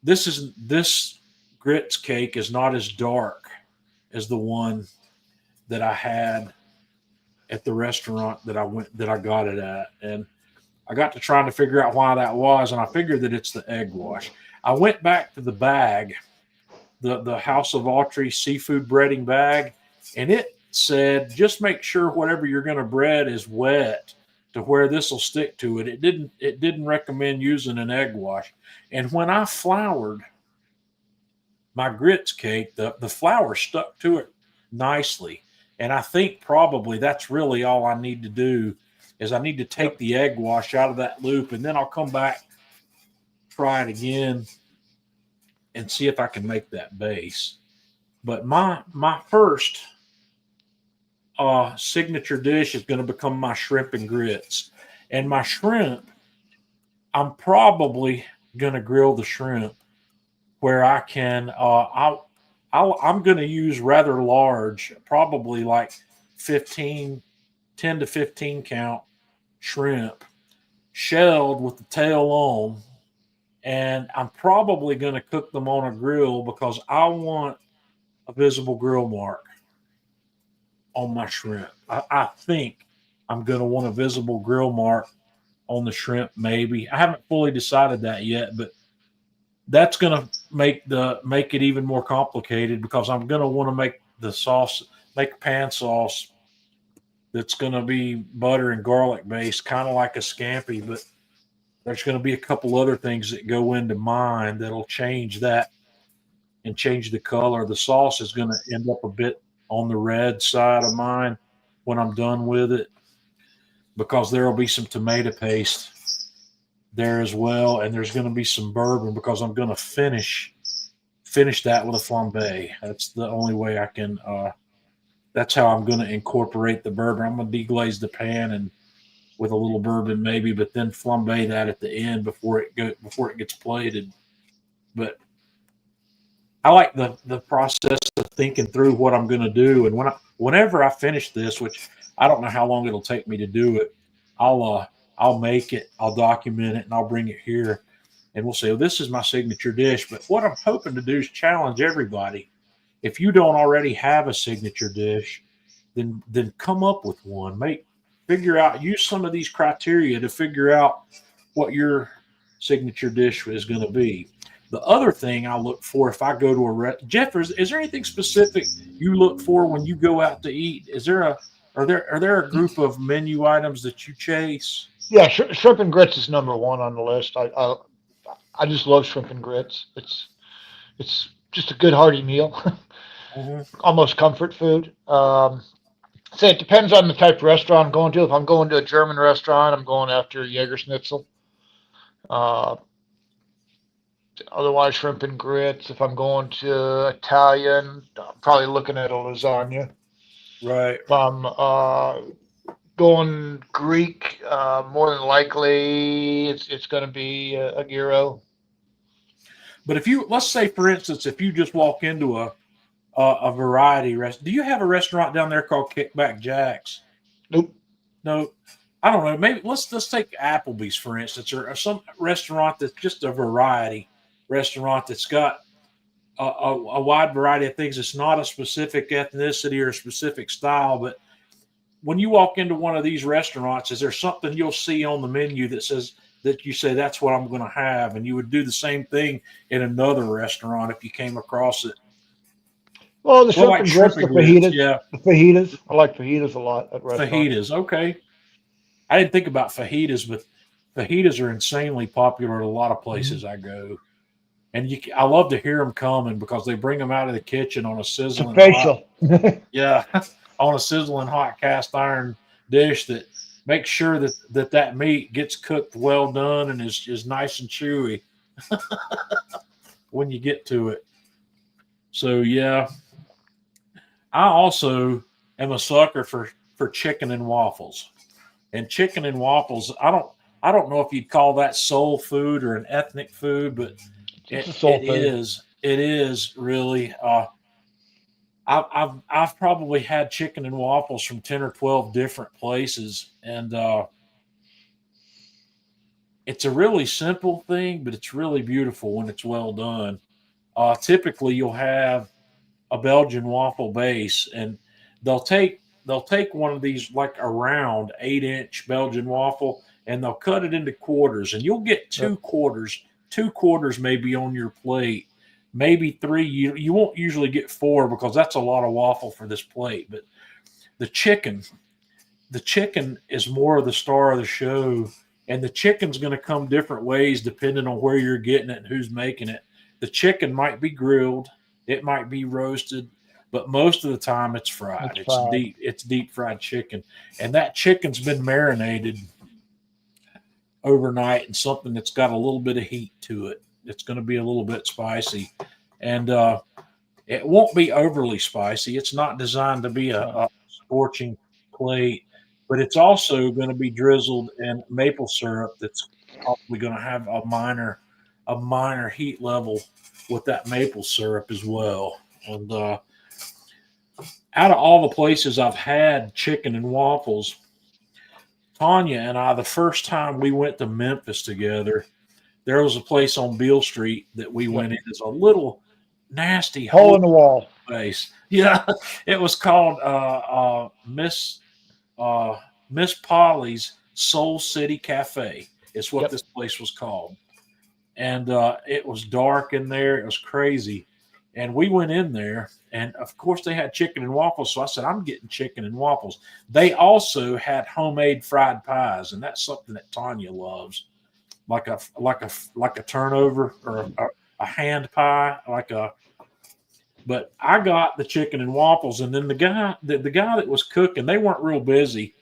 S1: this grits cake is not as dark as the one that I had at the restaurant that I got it at. And I got to trying to figure out why that was, and I figured that it's the egg wash. I went back to the bag, the House of Autry seafood breading bag, and it said just make sure whatever you're going to bread is wet to where this will stick to it. It didn't recommend using an egg wash. And when I floured my grits cake, the flour stuck to it nicely. And I think probably that's really all I need to do is I need to take the egg wash out of that loop, and then I'll come back, try it again, and see if I can make that base. But my first signature dish is going to become my shrimp and grits. And my shrimp, I'm probably going to grill the shrimp where I can. I'm going to use rather large, probably like 10 to 15 count shrimp, shelled with the tail on. And I'm probably going to cook them on a grill because I want a visible grill mark on my shrimp. I think I'm going to want a visible grill mark on the shrimp, maybe. I haven't fully decided that yet, but that's going to make it even more complicated because I'm going to want to make the sauce, make pan sauce that's going to be butter and garlic based, kind of like a scampi, but there's going to be a couple other things that go into mine that'll change that and change the color. The sauce is going to end up a bit on the red side of mine when I'm done with it because there will be some tomato paste there as well, and there's going to be some bourbon because I'm going to finish that with a flambe. That's the only way I can. That's how I'm going to incorporate the bourbon. I'm going to deglaze the pan and with a little bourbon maybe, but then flambe that at the end before it gets plated. But I like the process of thinking through what I'm going to do, and whenever I finish this, which I don't know how long it'll take me to do it, I'll make it, I'll document it, and I'll bring it here, and we'll say, "Oh, this is my signature dish." But what I'm hoping to do is challenge everybody. If you don't already have a signature dish, then come up with one. Use some of these criteria to figure out what your signature dish is going to be. The other thing I look for if I go to Jeff, is there anything specific you look for when you go out to eat? Are there a group of menu items that you chase?
S2: Yeah, shrimp and grits is number one on the list. I just love shrimp and grits. It's just a good hearty meal,
S1: Hmm.
S2: almost comfort food. Say it depends on the type of restaurant I'm going to. If I'm going to a German restaurant, I'm going after Jägerschnitzel. Uh, Otherwise, shrimp and grits. If I'm going to Italian, I'm probably looking at a lasagna.
S1: Right.
S2: If I'm going Greek, more than likely it's going to be a gyro.
S1: But if you, let's say, for instance, if you just walk into a variety rest, do you have a restaurant down there called Kickback Jacks?
S2: Nope.
S1: No, I don't know. Maybe let's take Applebee's for instance, or some restaurant that's just a variety restaurant that's got a wide variety of things. It's not a specific ethnicity or a specific style, but when you walk into one of these restaurants, is there something you'll see on the menu that says that you say that's what I'm going to have, and you would do the same thing in another restaurant if you came across it?
S2: Well, the
S1: Well,
S2: shrimp
S1: like
S2: and grits,
S1: shrimp
S2: the
S1: and grits,
S2: fajitas,
S1: yeah,
S2: the fajitas. I like fajitas a lot at restaurants.
S1: fajitas. Okay, I didn't think about fajitas, but fajitas are insanely popular at a lot of
S2: Mhm.
S1: places I go, and I love to hear them coming because they bring them out of the kitchen on a
S2: It's a
S1: sizzling hot,
S2: facial.
S1: yeah, on a sizzling hot cast iron dish that makes sure that meat gets cooked well done and is nice and chewy when you get to it. So yeah, I also am a sucker for chicken and waffles. And chicken and waffles, I don't know if you'd call that soul food or an ethnic food, but
S2: It's a
S1: it
S2: soul
S1: it
S2: food.
S1: is it is really. I've probably had chicken and waffles from 10 or 12 different places, and it's a really simple thing, but it's really beautiful when it's well done. Typically, you'll have a Belgian waffle base, and they'll take one of these like a round 8-inch Belgian waffle, and they'll cut it into quarters, and you'll get
S2: Yep.
S1: two quarters. Two quarters maybe on your plate, maybe three. You won't usually get four because that's a lot of waffle for this plate. But the chicken, the chicken is more of the star of the show, and the chicken's going to come different ways depending on where you're getting it and who's making it. The chicken might be grilled, it might be roasted, but most of the time it's fried.
S2: It's fried.
S1: It's deep fried chicken, and that chicken's been marinated overnight in something that's got a little bit of heat to it. It's going to be a little bit spicy, and it won't be overly spicy. It's not designed to be
S2: No.
S1: a scorching plate, but it's also going to be drizzled in maple syrup. That's probably going to have a minor heat level with that maple syrup as well. And out of all the places I've had chicken and waffles, Tanya and I, the first time we went to Memphis together, there was a place on Beale Street that we
S2: Yep.
S1: went in. It's a little nasty
S2: Hole
S1: hole
S2: in the wall.
S1: place. Yeah, it was called uh, Miss Polly's Soul City Cafe. It's what
S2: Yep.
S1: this place was called, and it was dark in there. It was crazy, and we went in there, and of course they had chicken and waffles. So I said, "I'm getting chicken and waffles." They also had homemade fried pies, and that's something that Tanya loves, like a turnover or a hand pie, like a but I got the chicken and waffles, and then the guy that was cooking, they weren't real busy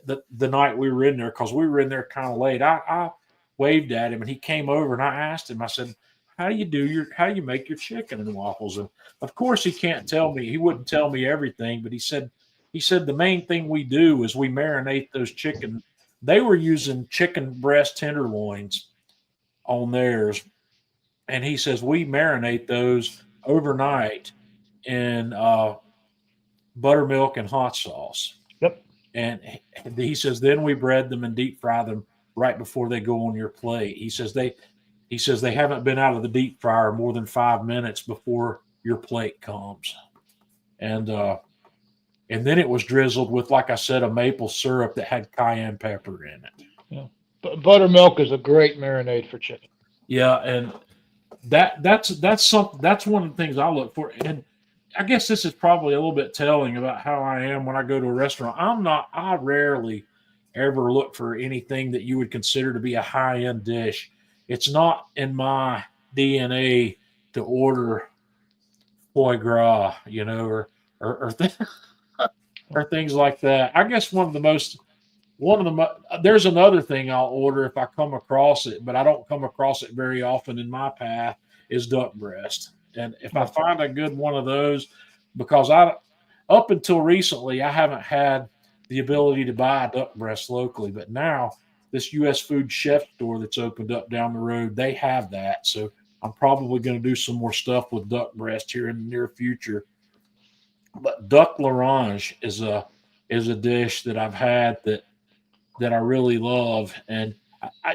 S1: the night we were in there because we were in there kind of late. I waved at him, and he came over, and I asked him. I said, how do you make your chicken and waffles?" And of course, he can't tell me. He wouldn't tell me everything, but he said the main thing we do is we marinate those chicken. They were using chicken breast tenderloins on theirs, and he says we marinate those overnight in buttermilk and hot sauce.
S2: Yep.
S1: And he says then we bread them and deep fry them right before they go on your plate. He says they haven't been out of the deep fryer more than 5 minutes before your plate comes. And and then it was drizzled with, like I said, a maple syrup that had cayenne pepper in it.
S2: Yeah. Buttermilk is a great marinade for chicken.
S1: Yeah, and that's one of the things I look for. And I guess this is probably a little bit telling about how I am when I go to a restaurant. I rarely ever look for anything that you would consider to be a high end dish. it's not in my DNA to order foie gras, or, or things like that. I guess there's another thing I'll order if I come across it, but I don't come across it very often in my path, is duck breast. And if I find a good one of those, because up until recently, I haven't had the ability to buy duck breast locally, but now this U.S. Food Chef store that's opened up down the road, they have that. So I'm probably going to do some more stuff with duck breast here in the near future. But duck l'orange is a dish that I've had that I really love, and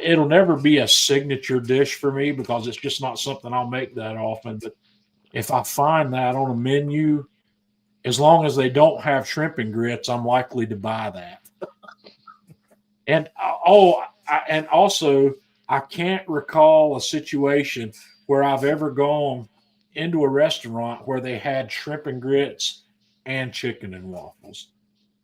S1: it'll never be a signature dish for me because it's just not something I'll make that often. But if I find that on a menu, as long as they don't have shrimp and grits, I'm likely to buy that. And and also, I can't recall a situation where I've ever gone into a restaurant where they had shrimp and grits and chicken and waffles.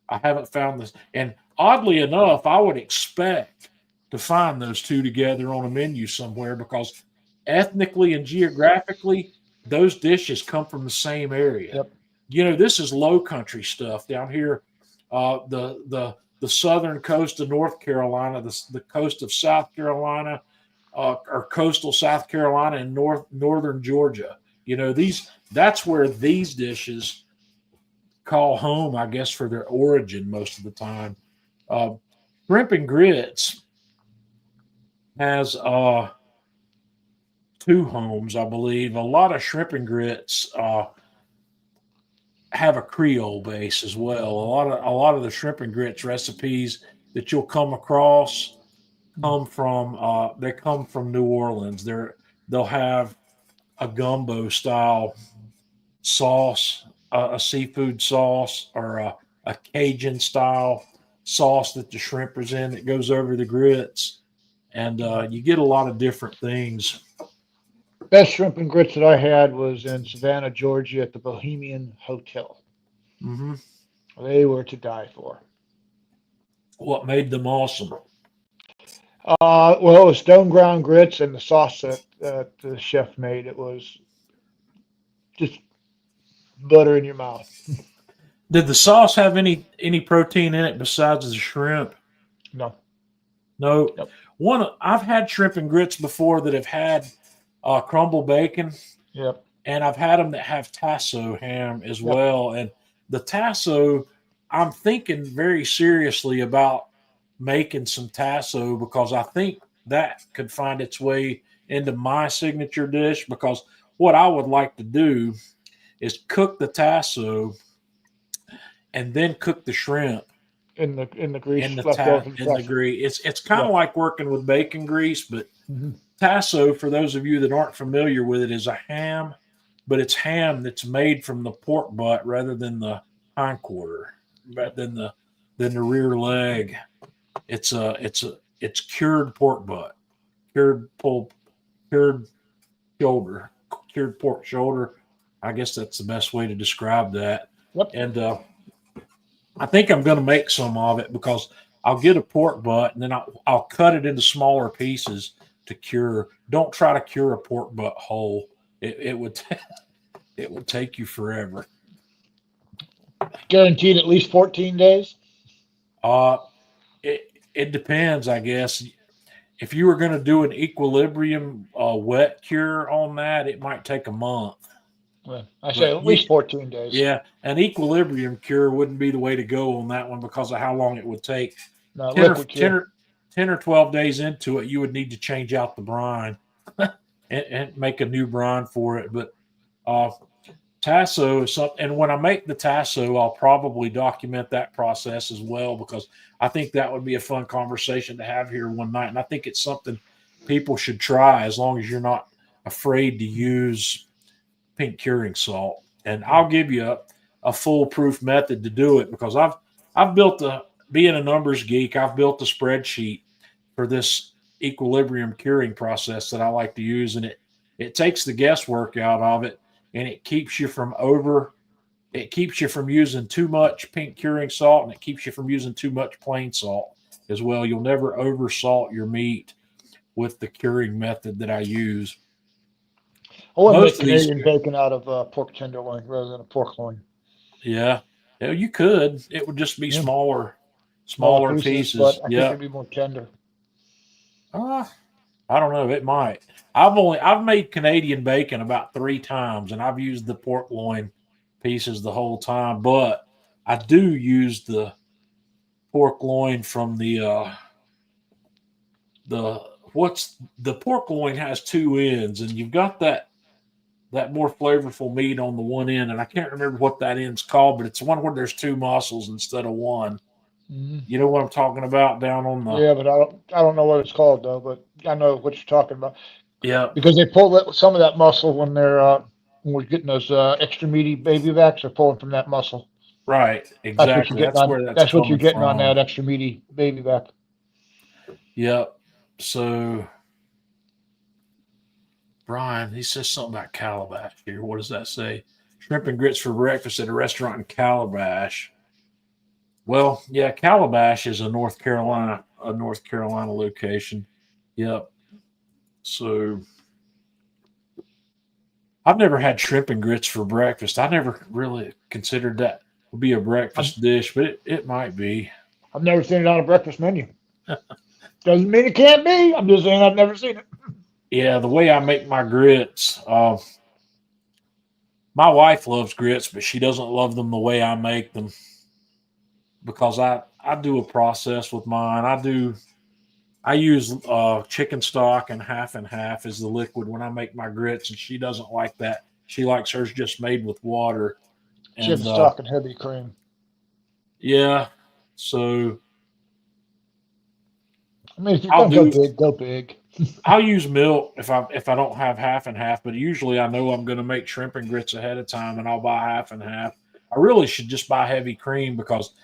S1: I haven't found this. And oddly enough, I would expect to find those two together on a menu somewhere because ethnically and geographically, those dishes come from the same area.
S2: Yep.
S1: This is low country stuff down here. The southern coast of North Carolina, the coast of South Carolina, or coastal South Carolina and northern Georgia. That's where these dishes call home, I guess, for their origin most of the time. Shrimp and grits has two homes, I believe. A lot of shrimp and grits have a Creole base as well. A lot of the shrimp and grits recipes that you'll come across come from New Orleans. They'll have a gumbo style sauce, a seafood sauce, or a Cajun style sauce that the shrimp is in that goes over the grits, and you get a lot of different things.
S2: Best shrimp and grits that I had was in Savannah, Georgia, at the Bohemian Hotel.
S1: Mm-hmm.
S2: They were to die for.
S1: What made them awesome?
S2: Well, it was stone ground grits and the sauce that the chef made. It was just butter in your mouth.
S1: Did the sauce have any protein in it besides the shrimp?
S2: No.
S1: No.
S2: Nope.
S1: I've had shrimp and grits before that have had crumble bacon.
S2: Yep.
S1: And I've had them that have tasso ham as
S2: Yep.
S1: well. And the tasso, I'm thinking very seriously about making some tasso because I think that could find its way into my signature dish. Because what I would like to do is cook the tasso and then cook the shrimp
S2: in the grease
S1: in the
S2: left over from
S1: in the grease. It's kind of
S2: Yeah.
S1: like working with bacon grease, but
S2: Mm-hmm.
S1: tasso, for those of you that aren't familiar with it, is a ham, but it's ham that's made from the pork butt rather than the hindquarter, rather than the rear leg. It's cured pork butt, cured shoulder, cured pork shoulder. I guess that's the best way to describe that.
S2: Yep.
S1: And I think I'm going to make some of it because I'll get a pork butt and then I'll cut it into smaller pieces to cure. Don't try to cure a pork butt whole. It would it would take you forever.
S2: Guaranteed at least 14 days.
S1: It depends, I guess. If you were going to do an equilibrium wet cure on that, it might take a month.
S2: Well, I say at least 14 days.
S1: Yeah, an equilibrium cure wouldn't be the way to go on that one because of how long it would take.
S2: No,
S1: 10 or 12 days into it, you would need to change out the brine and make a new brine for it. But tasso is something, and when I make the tasso, I'll probably document that process as well because I think that would be a fun conversation to have here one night. And I think it's something people should try as long as you're not afraid to use pink curing salt. And I'll give you a foolproof method to do it because I've built being a numbers geek, I've built a spreadsheet for this equilibrium curing process that I like to use, and it takes the guesswork out of it, and it keeps you from using too much pink curing salt, and it keeps you from using too much plain salt as well. You'll never over salt your meat. with the curing method that I use.
S2: I want to
S1: Most
S2: make
S1: of these,
S2: Canadian bacon out of pork tenderloin rather than a pork loin.
S1: yeah, yeah, you could. It would just be
S2: Yeah, smaller
S1: smaller
S2: pieces, but
S1: pieces.
S2: I think
S1: Yeah.
S2: it'd be more tender.
S1: Uh, I don't know. It might. I've made Canadian bacon about 3 times, and I've used the pork loin pieces the whole time. But I do use the pork loin from the what's the pork loin has 2 ends, and you've got that more flavorful meat on the one end, and I can't remember what that end's called, but it's one where there's 2 muscles instead of one.
S2: Hmm.
S1: You know what I'm talking about down on the
S2: Yeah, but I don't know what it's called though. But I know what you're talking about
S1: yeah,
S2: because they pull some of that muscle when we're getting those extra meaty baby backs. They're pulling from that muscle.
S1: right,
S2: That's what you're
S1: exactly.
S2: getting
S1: That's
S2: on.
S1: where that's
S2: That's what you're
S1: coming
S2: getting on
S1: from.
S2: that extra meaty baby back.
S1: Yep. So Brian, he says something about Calabash here. What does that say? Shrimp and grits for breakfast at a restaurant in Calabash. Well, yeah, Calabash is a North Carolina location. Yep. So I've never had shrimp and grits for breakfast. I never really considered that would be a
S2: I've,
S1: breakfast dish, but it might be.
S2: I've never seen it on a breakfast menu. Doesn't mean it can't be. I'm just saying I've never seen it.
S1: Yeah, the way I make my grits, my wife loves grits, but she doesn't love them the way I make them because I do a process with mine. I use chicken stock and half is the liquid when I make my grits, and she doesn't like that. She likes hers just made with water.
S2: Chicken
S1: And
S2: stock and heavy cream.
S1: yeah, so
S2: I mean, if you're
S1: I'll
S2: gonna go
S1: do
S2: big, go big.
S1: I'll use milk if I don't have half and half, but usually I know I'm going to make shrimp and grits ahead of time, and I'll buy half and half. I really should just buy heavy cream because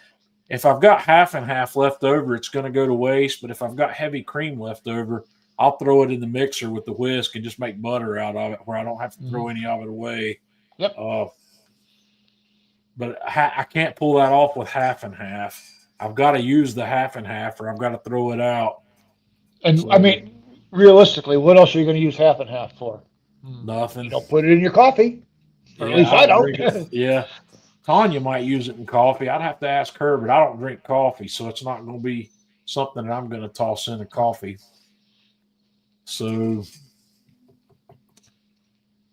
S1: if I've got half and half left over, it's going to go to waste. But if I've got heavy cream left over, I'll throw it in the mixer with the whisk and just make butter out of it, where I don't have to
S2: Hmm.
S1: throw any of it away.
S2: Yep.
S1: Uh, but I can't pull that off with half and half. I've got to use the half and half, or I've got to throw it out.
S2: And I
S1: So
S2: mean, realistically, what else are you gonna use half and half for? You
S1: nothing.
S2: don't put it in your coffee, or at
S1: Yeah,
S2: least
S1: I
S2: I
S1: don't
S2: don't.
S1: drink it. Yeah, Tanya might use it in coffee. I'd have to ask her, but I don't drink coffee, so it's not going to be something that I'm going to toss in a coffee. So,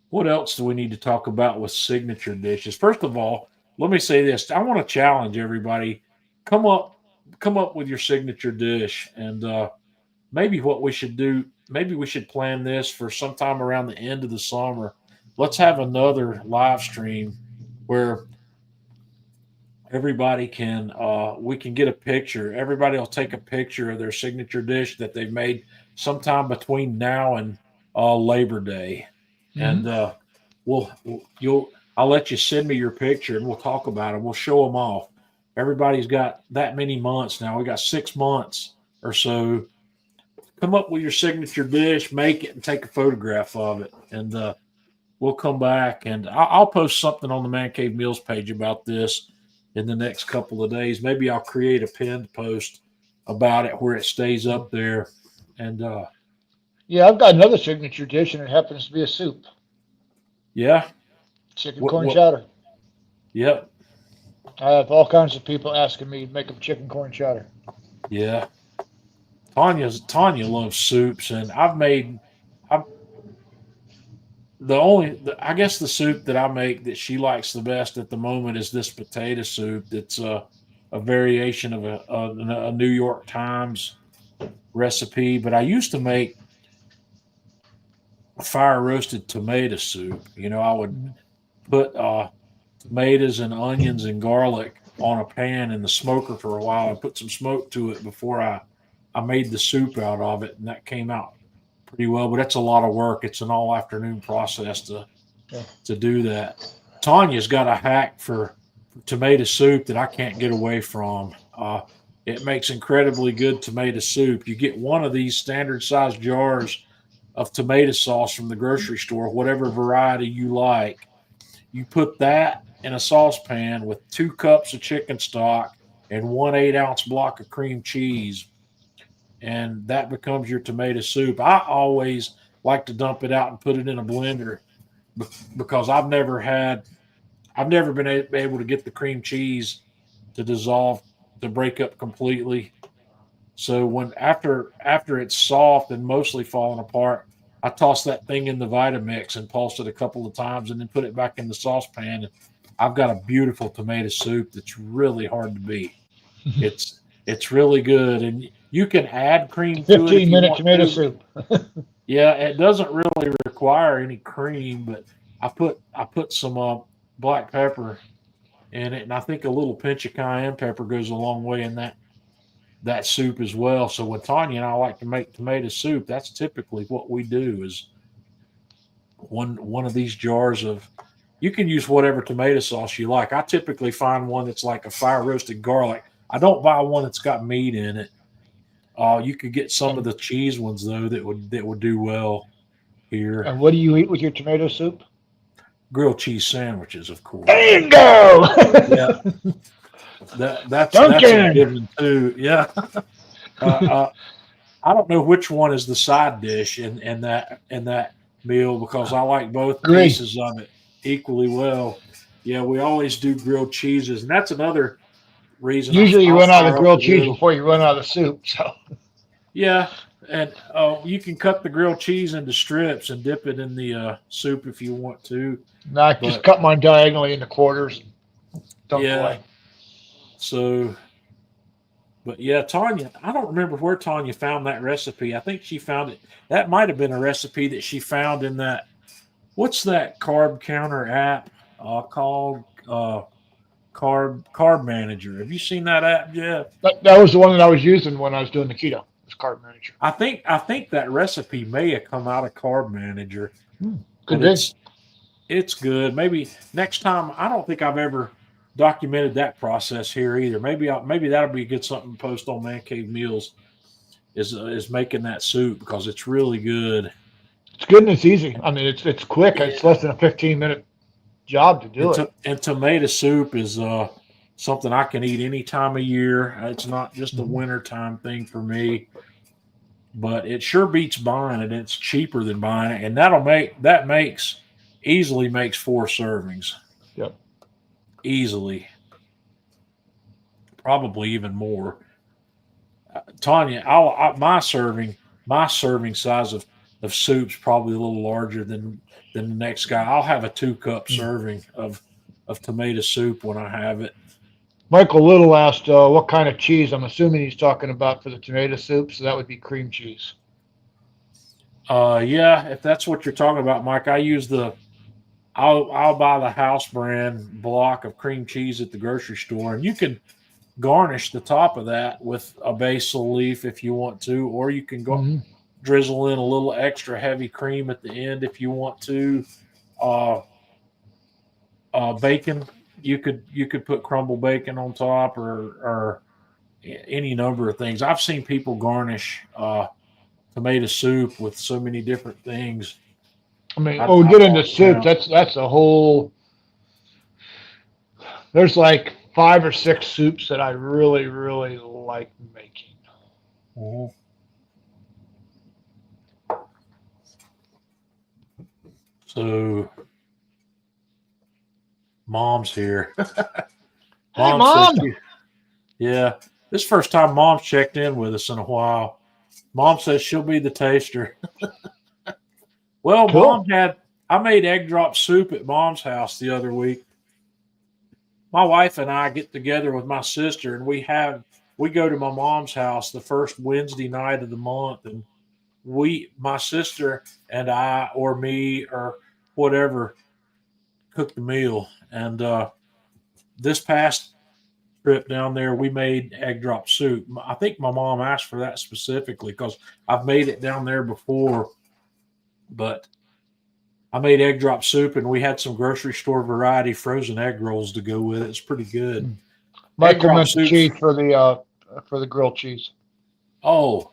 S1: what else do we need to talk about with signature dishes? First of all, let me say this: I want to challenge everybody. Come up, come up with your signature dish, and maybe what we should do. Maybe we should plan this for sometime around the end of the summer. Let's have another live stream where everybody can we can get a picture. Everybody will take a picture of their signature dish that they've made sometime between now and Labor Day,
S2: Hmm.
S1: and you'll I'll let you send me your picture and we'll talk about it. We'll show them off. Everybody's got that many months now. We got 6 months or so. Come up with your signature dish, make it, and take a photograph of it, and we'll come back and I'll post something on the Man Cave Meals page about this in the next couple of days. Maybe I'll create a pinned post about it where it stays up there. And
S2: Yeah, I've got another signature dish, and it happens to be a soup:
S1: yeah,
S2: chicken corn
S1: what?
S2: chowder.
S1: Yep,
S2: I have all kinds of people asking me to make them chicken corn chowder.
S1: yeah. Tanya loves soups, and I've I guess the soup that I make that she likes the best at the moment is this potato soup. That's a variation of a New York Times recipe, but I used to make fire roasted tomato soup. I would
S2: Mhm.
S1: put tomatoes and onions and garlic on a pan in the smoker for a while and put some smoke to it before I made the soup out of it, and that came out pretty well. But that's a lot of work. It's an all afternoon process
S2: Yeah.
S1: to do that. Tanya's got a hack for tomato soup that I can't get away from. It makes incredibly good tomato soup. You get one of these standard size jars of tomato sauce from the grocery store, whatever variety you like. You put that in a saucepan with 2 cups of chicken stock and 1 8-ounce block of cream cheese. and that becomes your tomato soup. I always like to dump it out and put it in a blender because I've never been able to get the cream cheese to dissolve, to break up completely. So when after it's soft and mostly falling apart, I toss that thing in the Vitamix and pulse it a couple of times, and then put it back in the saucepan. And I've got a beautiful tomato soup that's really hard to beat. It's really good, and you can add cream to it if you
S2: 15-minute
S1: want
S2: tomato
S1: to.
S2: soup.
S1: Yeah, it doesn't really require any cream, but I put some black pepper in it, and I think a little pinch of cayenne pepper goes a long way in that soup as well. So when Tanya and I like to make tomato soup, that's typically what we do is one of these jars of. You can use whatever tomato sauce you like. I typically find one that's like a fire roasted garlic. I don't buy one that's got meat in it. You could get some of
S2: And,
S1: the cheese ones though that would do well here.
S2: and what do you eat with your tomato soup?
S1: Grilled cheese sandwiches, of course.
S2: Bingo!
S1: Yeah, that's a
S2: Duncan!
S1: given too. Yeah. uh, I don't know which one is the side dish in that meal because I like both
S2: Agree.
S1: pieces of it equally well. Yeah, we always do grilled cheeses, and that's another reason
S2: Usually you
S1: I'll
S2: run out of
S1: fire up
S2: grilled
S1: the
S2: cheese
S1: grill.
S2: before you run out of soup. So
S1: Yeah, and you can cut the grilled cheese into strips and dip it in the soup if you want to.
S2: now I just
S1: But
S2: cut mine diagonally into quarters and dump
S1: yeah,
S2: away.
S1: so but yeah, Tanya, I don't remember where Tanya found that recipe. I think she found it. That might have been a recipe that she found in that. What's that carb counter app called? Carb Manager. Have you seen that app, Jeff?
S2: That was the one that I was using when I was doing the keto. This Carb Manager.
S1: I think that recipe may have come out of Carb Manager,
S2: Could
S1: but
S2: be.
S1: it's good. Maybe next time. I don't think I've ever documented that process here either. Maybe that'll be a good something to post on Man Cave Meals is making that soup because it's really good.
S2: It's good and it's easy. I mean, it's quick.
S1: Yeah.
S2: It's less than a 15-minute job to do it.
S1: And tomato soup is something I can eat any time of year. It's not just a
S2: Mhm.
S1: wintertime thing for me, but it sure beats buying it. It's cheaper than buying it, and that makes easily makes 4 servings.
S2: Yep.
S1: Easily, probably even more. Tanya, my serving size of soup's probably a little larger than the next guy. I'll have a 2 cup
S2: Mm.
S1: serving of tomato soup when I have it.
S2: Michael Little asked what kind of cheese. I'm assuming he's talking about for the tomato soup, so that would be cream cheese.
S1: Yeah, if that's what you're talking about, Mike, I'll buy the house brand block of cream cheese at the grocery store, and you can garnish the top of that with a basil leaf if you want to, or you can go
S2: Hmm.
S1: drizzle in a little extra heavy cream at the end if you want to. Uh, Bacon, you could put crumble bacon on top, or any number of things. I've seen people garnish tomato soup with so many different things.
S2: I mean,
S1: I,
S2: when we
S1: I
S2: get into
S1: lost
S2: soup,
S1: count.
S2: that's a whole. There's like 5 or 6 soups that I really, really like making.
S1: Mhm. So mom's here.
S2: Hey,
S1: Mom says
S2: mom.
S1: yeah. This first time mom's checked in with us in a while. Mom says she'll be the taster. Well,
S2: Cool.
S1: I made egg drop soup at mom's house the other week. My wife and I get together with my sister, and we go to my mom's house the first Wednesday night of the month, and my sister and I, or me, or whatever, cook the meal. And this past trip down there, we made egg drop soup. I think my mom asked for that specifically because I've made it down there before, but I made egg drop soup, and we had some grocery store variety frozen egg rolls to go with it. It's pretty good. Egg
S2: Michael
S1: drop
S2: meant the
S1: soup.
S2: cheese for the grilled cheese.
S1: Oh,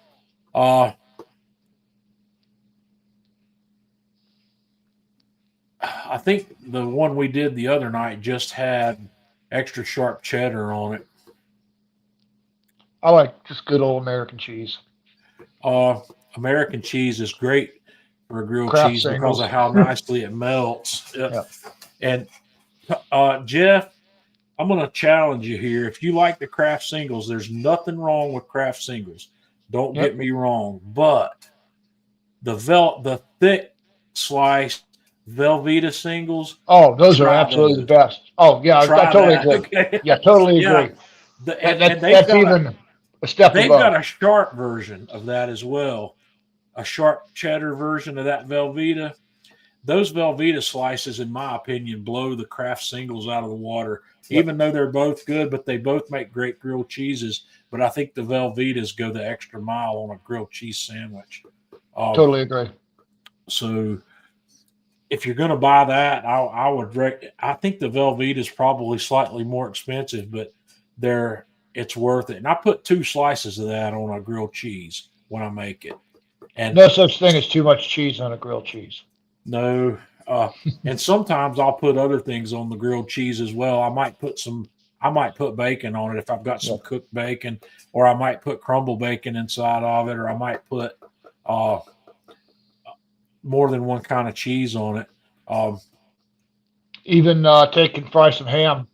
S1: uh, I think the one we did the other night just had extra sharp cheddar on it.
S2: I like just good old American cheese.
S1: American cheese is great for a grilled
S2: Kraft
S1: cheese because
S2: singles.
S1: of how nicely it melts.
S2: Yeah.
S1: And Jeff, I'm going to challenge you here. If you like the Kraft singles, there's nothing wrong with Kraft singles. Don't
S2: Yep.
S1: get me wrong, but the thick slice Velveeta singles.
S2: Oh, those are
S1: Try
S2: absolutely
S1: those.
S2: the best. Oh, yeah, I
S1: Try
S2: totally
S1: that.
S2: agree.
S1: Okay.
S2: Yeah, totally
S1: Yeah.
S2: agree. And that's
S1: They've
S2: even a step above.
S1: got a sharp version of that as well. A sharp cheddar version of that Velveeta. Those Velveeta slices, in my opinion, blow the Kraft singles out of the water.
S2: Yep.
S1: Even though they're both good, but they both make great grilled cheeses. But I think the Velveetas go the extra mile on a grilled cheese sandwich.
S2: Totally agree.
S1: So if you're going to buy that, I think the Velveeta is probably slightly more expensive, but it's worth it. And I put 2 slices of that on a grilled cheese when I make it. And
S2: No such thing as too much cheese on a grilled cheese.
S1: no, and sometimes I'll put other things on the grilled cheese as well. I might put bacon on it if I've got some cooked bacon, or I might put crumble bacon inside of it, or I might put more than one kind of cheese on it.
S2: Even take and fry some ham.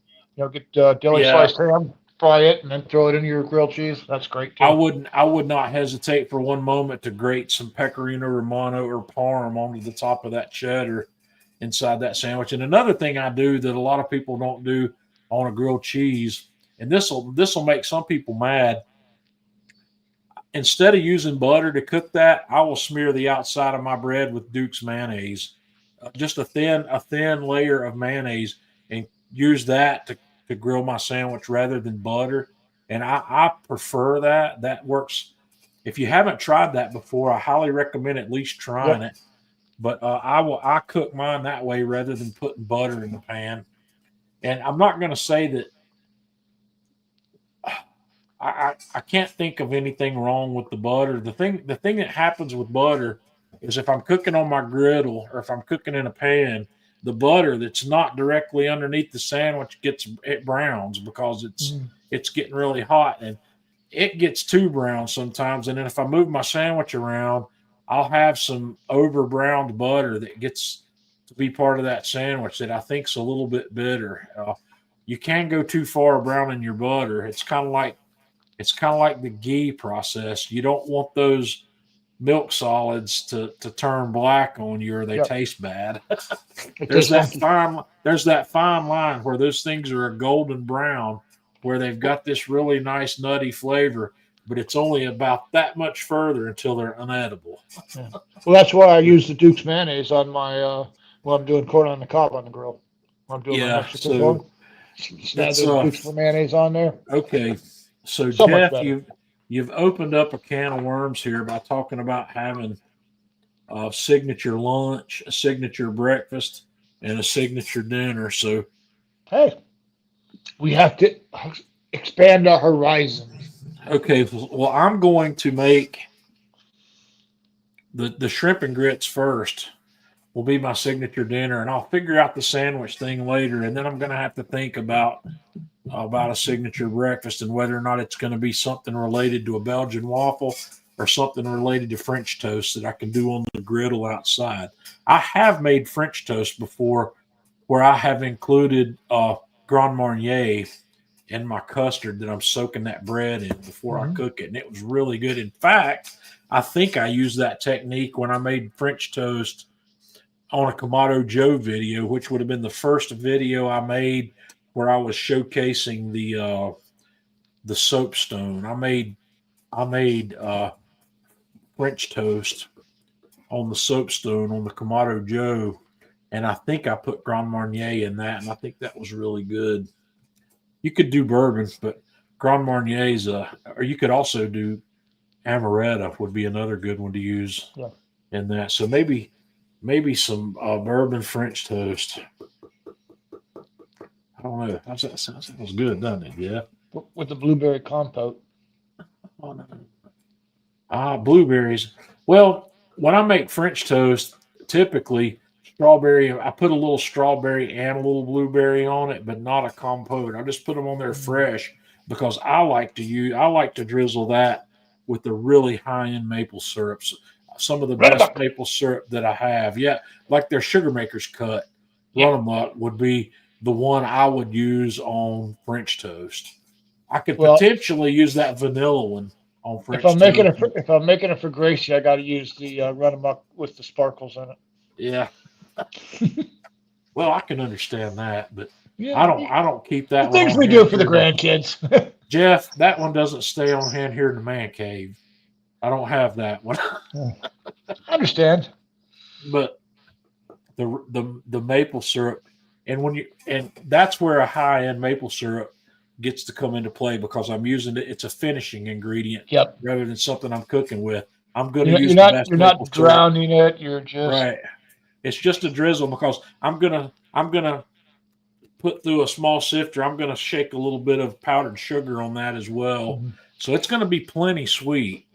S2: Get deli sliced ham, fry it, and then throw it into your grilled cheese. That's great too.
S1: I would not hesitate for one moment to grate some Pecorino Romano or Parm onto the top of that cheddar inside that sandwich. And another thing I do that a lot of people don't do on a grilled cheese, and this will make some people mad. Instead of using butter to cook that, I will smear the outside of my bread with Duke's mayonnaise, just a thin layer of mayonnaise, and use that to grill my sandwich rather than butter. And I prefer that. That works. If you haven't tried that before, I highly recommend at least trying it. But I cook mine that way rather than putting butter in the pan. And I'm not going to say that I can't think of anything wrong with the butter. The thing that happens with butter is if I'm cooking on my griddle or if I'm cooking in a pan, the butter that's not directly underneath the sandwich it browns because it's getting really hot, and it gets too brown sometimes. And then if I move my sandwich around, I'll have some over browned butter that gets to be part of that sandwich that I think's a little bit bitter. You can go too far browning your butter. It's kind of like the ghee process. You don't want those milk solids to turn black on you or they taste bad. There's that fine line where those things are a golden brown, where they've got this really nice nutty flavor, but it's only about that much further until they're unedible.
S2: Yeah. Well, that's why I use the Duke's mayonnaise on my when I'm doing corn on the cob on the grill. When I'm doing my Mexican corn. Snap those Duke's mayonnaise on there.
S1: Okay. So Jeff, you've opened up a can of worms here by talking about having a signature lunch, a signature breakfast, and a signature dinner. So,
S2: hey, we have to expand our horizon.
S1: Okay, well, I'm going to make the shrimp and grits first. Will be my signature dinner, and I'll figure out the sandwich thing later. And then I'm going to have to think about a signature breakfast and whether or not it's going to be something related to a Belgian waffle or something related to French toast that I can do on the griddle outside. I have made French toast before where I have included Grand Marnier in my custard that I'm soaking that bread in before I cook it. And it was really good. In fact, I think I used that technique when I made French toast on a Kamado Joe video, which would have been the first video I made where I was showcasing the soapstone. I made French toast on the soapstone on the Kamado Joe, and I think I put Grand Marnier in that, and I think that was really good. You could do bourbon, but Grand Marnier's or you could also do amaretto would be another good one to use in that. So maybe some bourbon French toast. I don't know. That sounds good, doesn't it? Yeah.
S2: With the blueberry compote.
S1: Oh, no. Blueberries. Well, when I make French toast, typically strawberry, I put a little strawberry and a little blueberry on it, but not a compote. I just put them on there fresh because I like to drizzle that with the really high-end maple syrups. Some of the best maple syrup that I have. Yeah, like their Sugar Makers cut. Runamuck would be the one I would use on French toast. I could potentially use that vanilla one on French toast.
S2: If I'm making it for Gracie, I got to use the Runamuck with the sparkles in it.
S1: Yeah. Well, I can understand that, but I don't keep that.
S2: The things we do for the grandkids.
S1: Jeff, that one doesn't stay on hand here in the man cave. I don't have that one.
S2: I understand.
S1: But the maple syrup, and that's where a high end maple syrup gets to come into play, because I'm using it. It's a finishing ingredient rather than something I'm cooking with. I'm going to use the best. You're not
S2: drowning it. You're just
S1: right. It's just a drizzle, because I'm gonna put through a small sifter. I'm gonna shake a little bit of powdered sugar on that as well. Mm-hmm. So it's going to be plenty sweet.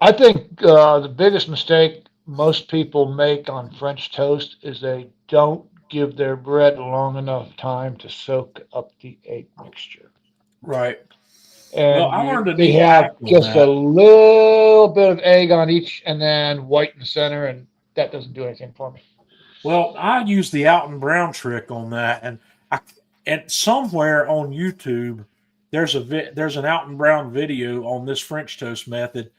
S2: I think the biggest mistake most people make on French toast is they don't give their bread long enough time to soak up the egg mixture.
S1: Right.
S2: And I learned they have just a little bit of egg on each, and then white in the center, and that doesn't do anything for me.
S1: Well, I use the Alton Brown trick on that, and somewhere on YouTube there's an Alton Brown video on this French toast method.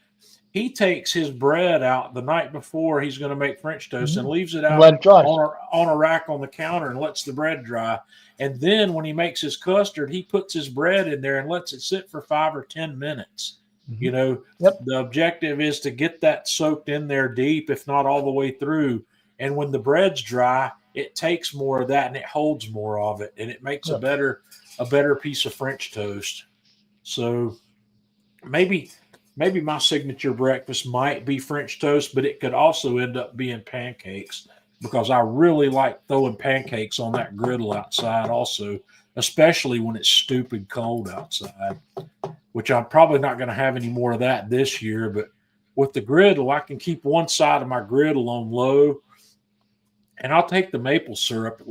S1: He takes his bread out the night before he's going to make French toast and leaves it out on a rack on the counter and lets the bread dry. And then when he makes his custard, he puts his bread in there and lets it sit for 5 or 10 minutes. Mm-hmm. You know, the objective is to get that soaked in there deep, if not all the way through. And when the bread's dry, it takes more of that and it holds more of it, and it makes a better piece of French toast. So maybe my signature breakfast might be French toast, but it could also end up being pancakes, because I really like throwing pancakes on that griddle outside also, especially when it's stupid cold outside, which I'm probably not going to have any more of that this year. But with the griddle, I can keep one side of my griddle on low, and I'll take the maple syrup,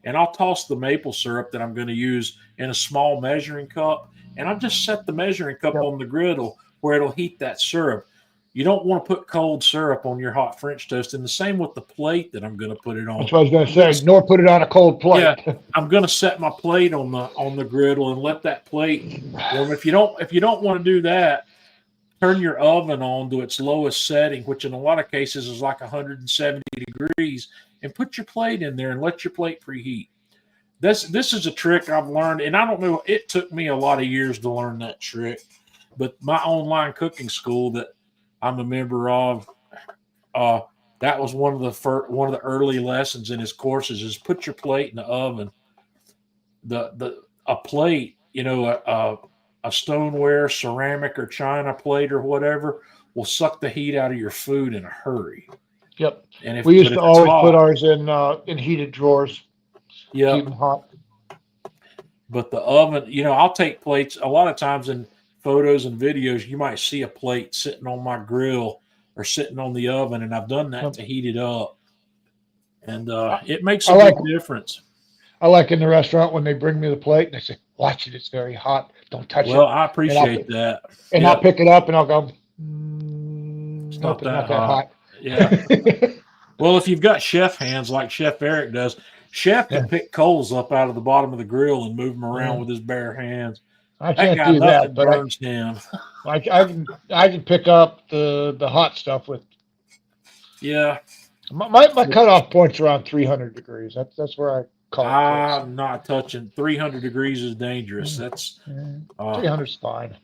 S1: and I'll toss the maple syrup that I'm going to use in a small measuring cup, and I'll just set the measuring cup on the griddle where it'll heat that syrup. You don't want to put cold syrup on your hot French toast, and the same with the plate that I'm going to put it on.
S2: That's what I was going to say. Nor put it on a cold plate.
S1: Yeah, I'm going to set my plate on the griddle and let that plate warm. If you don't want to do that, turn your oven on to its lowest setting, which in a lot of cases is like 170 degrees, and put your plate in there and let your plate preheat. This is a trick I've learned, and I don't know, it took me a lot of years to learn that trick, but my online cooking school that I'm a member of, that was one of the early lessons in his courses is put your plate in the oven. A plate, a stoneware, ceramic, or china plate or whatever will suck the heat out of your food in a hurry.
S2: Yep. And we used to always put ours in heated drawers.
S1: Yeah.
S2: Keep them hot.
S1: But the oven, I'll take plates a lot of times in photos and videos. You might see a plate sitting on my grill or sitting on the oven, and I've done that to heat it up, and it makes a big difference.
S2: I like in the restaurant when they bring me the plate and they say, "Watch it, it's very hot. Don't touch it."
S1: Well, I appreciate that.
S2: And I'll pick it up and I'll go,
S1: it's not that hot. Yeah. Well, if you've got chef hands like Chef Eric does, Chef can pick coals up out of the bottom of the grill and move them around with his bare hands.
S2: I can't do that, but
S1: burns him.
S2: I can pick up the hot stuff with.
S1: Yeah.
S2: My cutoff point's around 300 degrees. That's where I call it.
S1: I'm not touching 300 degrees is dangerous. That's
S2: 300's fine.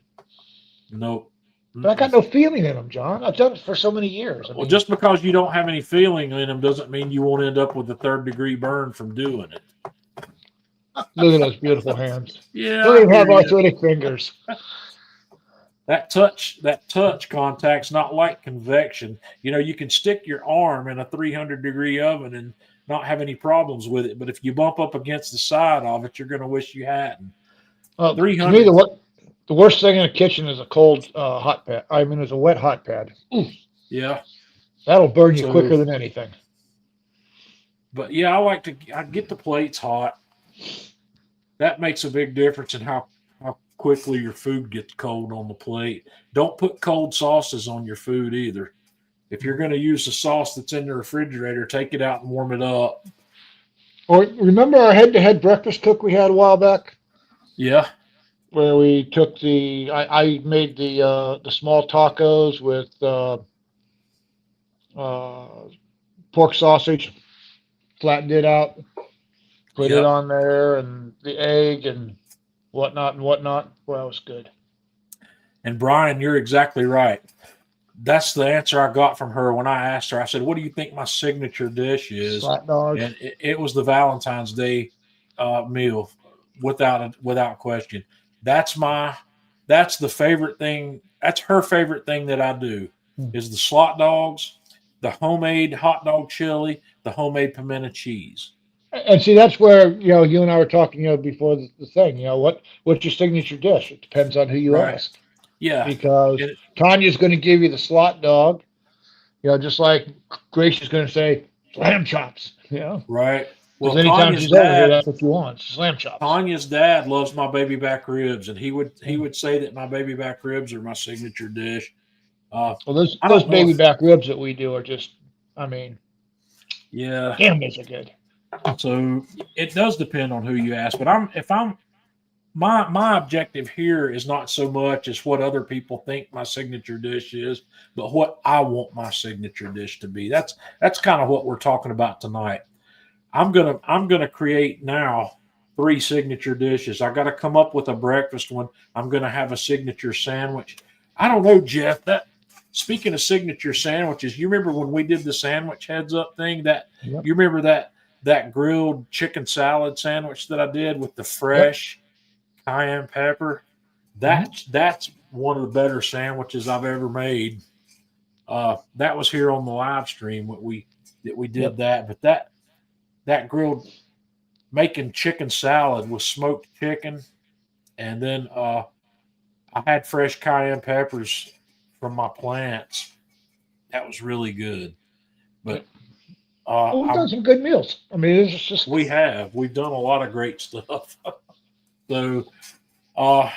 S1: Nope.
S2: But I got no feeling in them, John. I've done it for so many years.
S1: Well, just because you don't have any feeling in them doesn't mean you won't end up with a 3rd-degree burn from doing it.
S2: Look at those beautiful hands.
S1: Yeah.
S2: Don't even have arthritic fingers.
S1: That touch contact's not like convection. You can stick your arm in a 300-degree oven and not have any problems with it. But if you bump up against the side of it, you're going to wish you hadn't. 300.
S2: To me, the worst thing in the kitchen is a cold hot pad. I mean, it's a wet hot pad. Ooh.
S1: Yeah.
S2: That'll burn you quicker than anything.
S1: But yeah, I get the plates hot. That makes a big difference in how quickly your food gets cold on the plate. Don't put cold sauces on your food either. If you're going to use the sauce that's in the refrigerator, take it out and warm it up.
S2: Or remember our head-to-head breakfast cook we had a while back,
S1: Yeah,
S2: where we took I made the small tacos with uh, pork sausage, flattened it out, put it
S1: yep.
S2: on there, and the egg and whatnot and whatnot. Well, it was good.
S1: And Brian, you're exactly right. That's the answer I got from her when I asked her. I said, "What do you think my signature dish is?"
S2: Flat dog.
S1: And it was the Valentine's Day meal, without question. That's my that's the favorite thing. That's her favorite thing that I do is the slot dogs, the homemade hot dog chili, the homemade pimento cheese.
S2: And see, that's where you and I were talking before the thing. What's your signature dish? It depends on who you
S1: Right?
S2: ask,
S1: Yeah.
S2: because
S1: And
S2: Tanya's going to give you the slot dog. Just like Grace is going to say lamb chops.
S1: right.
S2: Because
S1: Well,
S2: anytime she's over here, that's what she wants, lamb chops.
S1: Tanya's dad loves my baby back ribs, and he would say that my baby back ribs are my signature dish.
S2: Well, those
S1: I
S2: those
S1: don't know
S2: baby
S1: if
S2: back ribs that we do are just, I mean,
S1: yeah.
S2: damn, those are good.
S1: So it does depend on who you ask, but if I'm my objective here is not so much as what other people think my signature dish is, but what I want my signature dish to be. That's kind of what we're talking about tonight. I'm gonna create now three signature dishes. I got to come up with a breakfast one. I'm gonna have a signature sandwich. I don't know, Jeff. That speaking of signature sandwiches, you remember when we did the sandwich heads up thing? That
S2: Yep.
S1: you remember that grilled chicken salad sandwich that I did with the
S2: Yep.
S1: fresh cayenne pepper?
S2: Mhm.
S1: That's one of the better sandwiches I've ever made. That was here on the live stream that we did
S2: Yep.
S1: that, but that grilled making chicken salad with smoked chicken, and then I had fresh cayenne peppers from my plants. That was really good. But
S2: Yep. Well, we've done
S1: I'm
S2: some good meals. I mean, it's just
S1: we've done a lot of great stuff. So uh,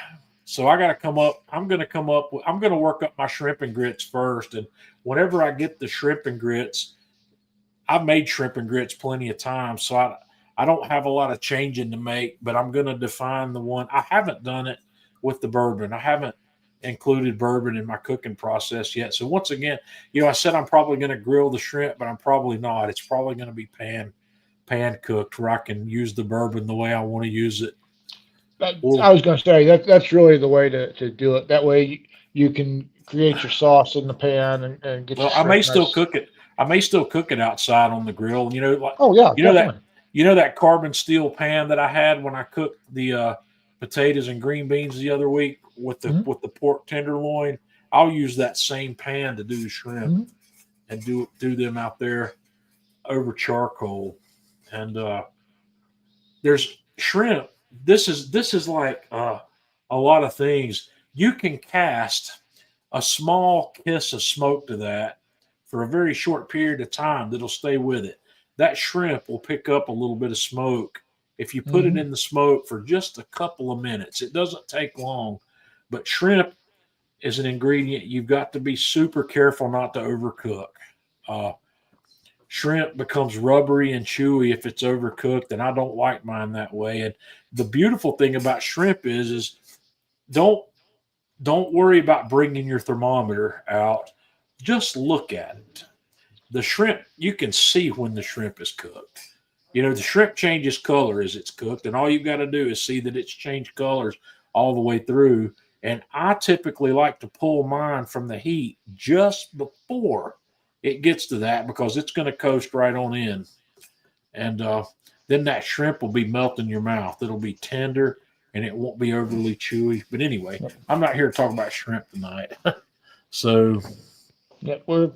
S1: so I got to come up. I'm going to work up my shrimp and grits first, and whenever I get the shrimp and grits, I've made shrimp and grits plenty of times, so I don't have a lot of changing to make, but I'm going to define the one. I haven't done it with the bourbon. I haven't included bourbon in my cooking process yet. So once again, I said I'm probably going to grill the shrimp, but I'm probably not. It's probably going to be pan cooked where I can use the bourbon the way I want to use it.
S2: I
S1: Well,
S2: was going to say that's really the way to do it. That way you can create your sauce in the pan and get your
S1: well, I may
S2: shrimp
S1: still
S2: nice.
S1: cook it. I may still cook it outside on the grill. Like
S2: Oh yeah,
S1: you know that
S2: definitely.
S1: that carbon steel pan that I had when I cooked the potatoes and green beans the other week with the
S2: Mhm.
S1: with the pork tenderloin. I'll use that same pan to do the shrimp
S2: Mhm.
S1: and do them out there over charcoal. And there's shrimp. This is like a lot of things. You can cast a small kiss of smoke to that for a very short period of time that'll stay with it. That shrimp will pick up a little bit of smoke if you put it
S2: Mhm.
S1: in the smoke for just a couple of minutes. It doesn't take long, but shrimp is an ingredient you've got to be super careful not to overcook. Uh, Shrimp becomes rubbery and chewy if it's overcooked, and I don't like mine that way. And the beautiful thing about shrimp is don't don't worry about bringing your thermometer out. Just look at it. The shrimp, you can see when the shrimp is cooked. The shrimp changes color as it's cooked, and all you've got to do is see that it's changed colors all the way through. And I typically like to pull mine from the heat just before it gets to that because it's going to coast right on in. And then that shrimp will be melting your mouth. It'll be tender and it won't be overly chewy. But anyway,
S2: Yep.
S1: I'm not here to talk about shrimp tonight. So
S2: Yeah, we're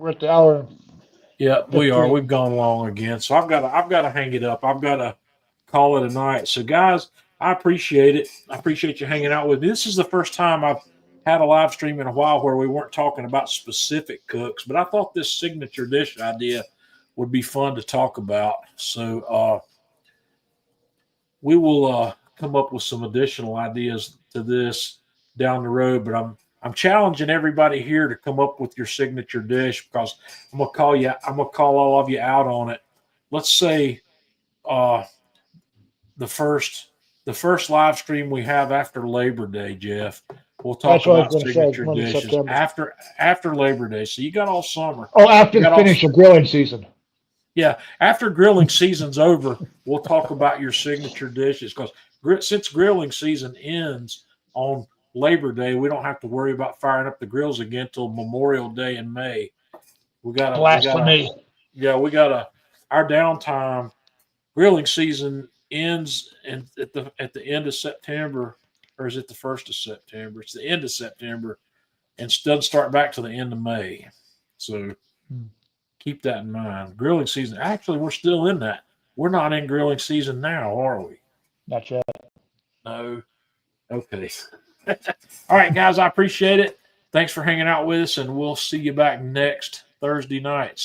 S2: at the hour
S1: yeah, we are.
S2: 15.
S1: We've gone long again. So I've got to hang it up. I've got to call it a night. So guys, I appreciate it. I appreciate you hanging out with me. This is the first time I've had a live stream in a while where we weren't talking about specific cooks, but I thought this signature dish idea would be fun to talk about. So we will come up with some additional ideas to this down the road. But I'm challenging everybody here to come up with your signature dish, because I'm gonna call all of you out on it. Let's say the first live stream we have after Labor Day, Jeff. We'll talk
S2: That's what I was
S1: about
S2: going to say.
S1: signature
S2: Month of
S1: dishes
S2: September.
S1: after Labor Day. So you got all summer.
S2: Oh, after
S1: You
S2: the
S1: got
S2: finish of grilling season.
S1: Yeah, after grilling season's over, we'll talk about your signature dishes, because since grilling season ends on Labor Day, we don't have to worry about firing up the grills again till Memorial Day in May.
S2: Blasphemy.
S1: Our downtime. Grilling season ends at the end of September, or is it the 1st of September? It's the end of September, and doesn't start back to the end of May. So keep that in mind. Grilling season. Actually, we're still in that. We're not in grilling season now, are we?
S2: Not yet.
S1: No. Okay. All right, guys. I appreciate it. Thanks for hanging out with us, and we'll see you back next Thursday night.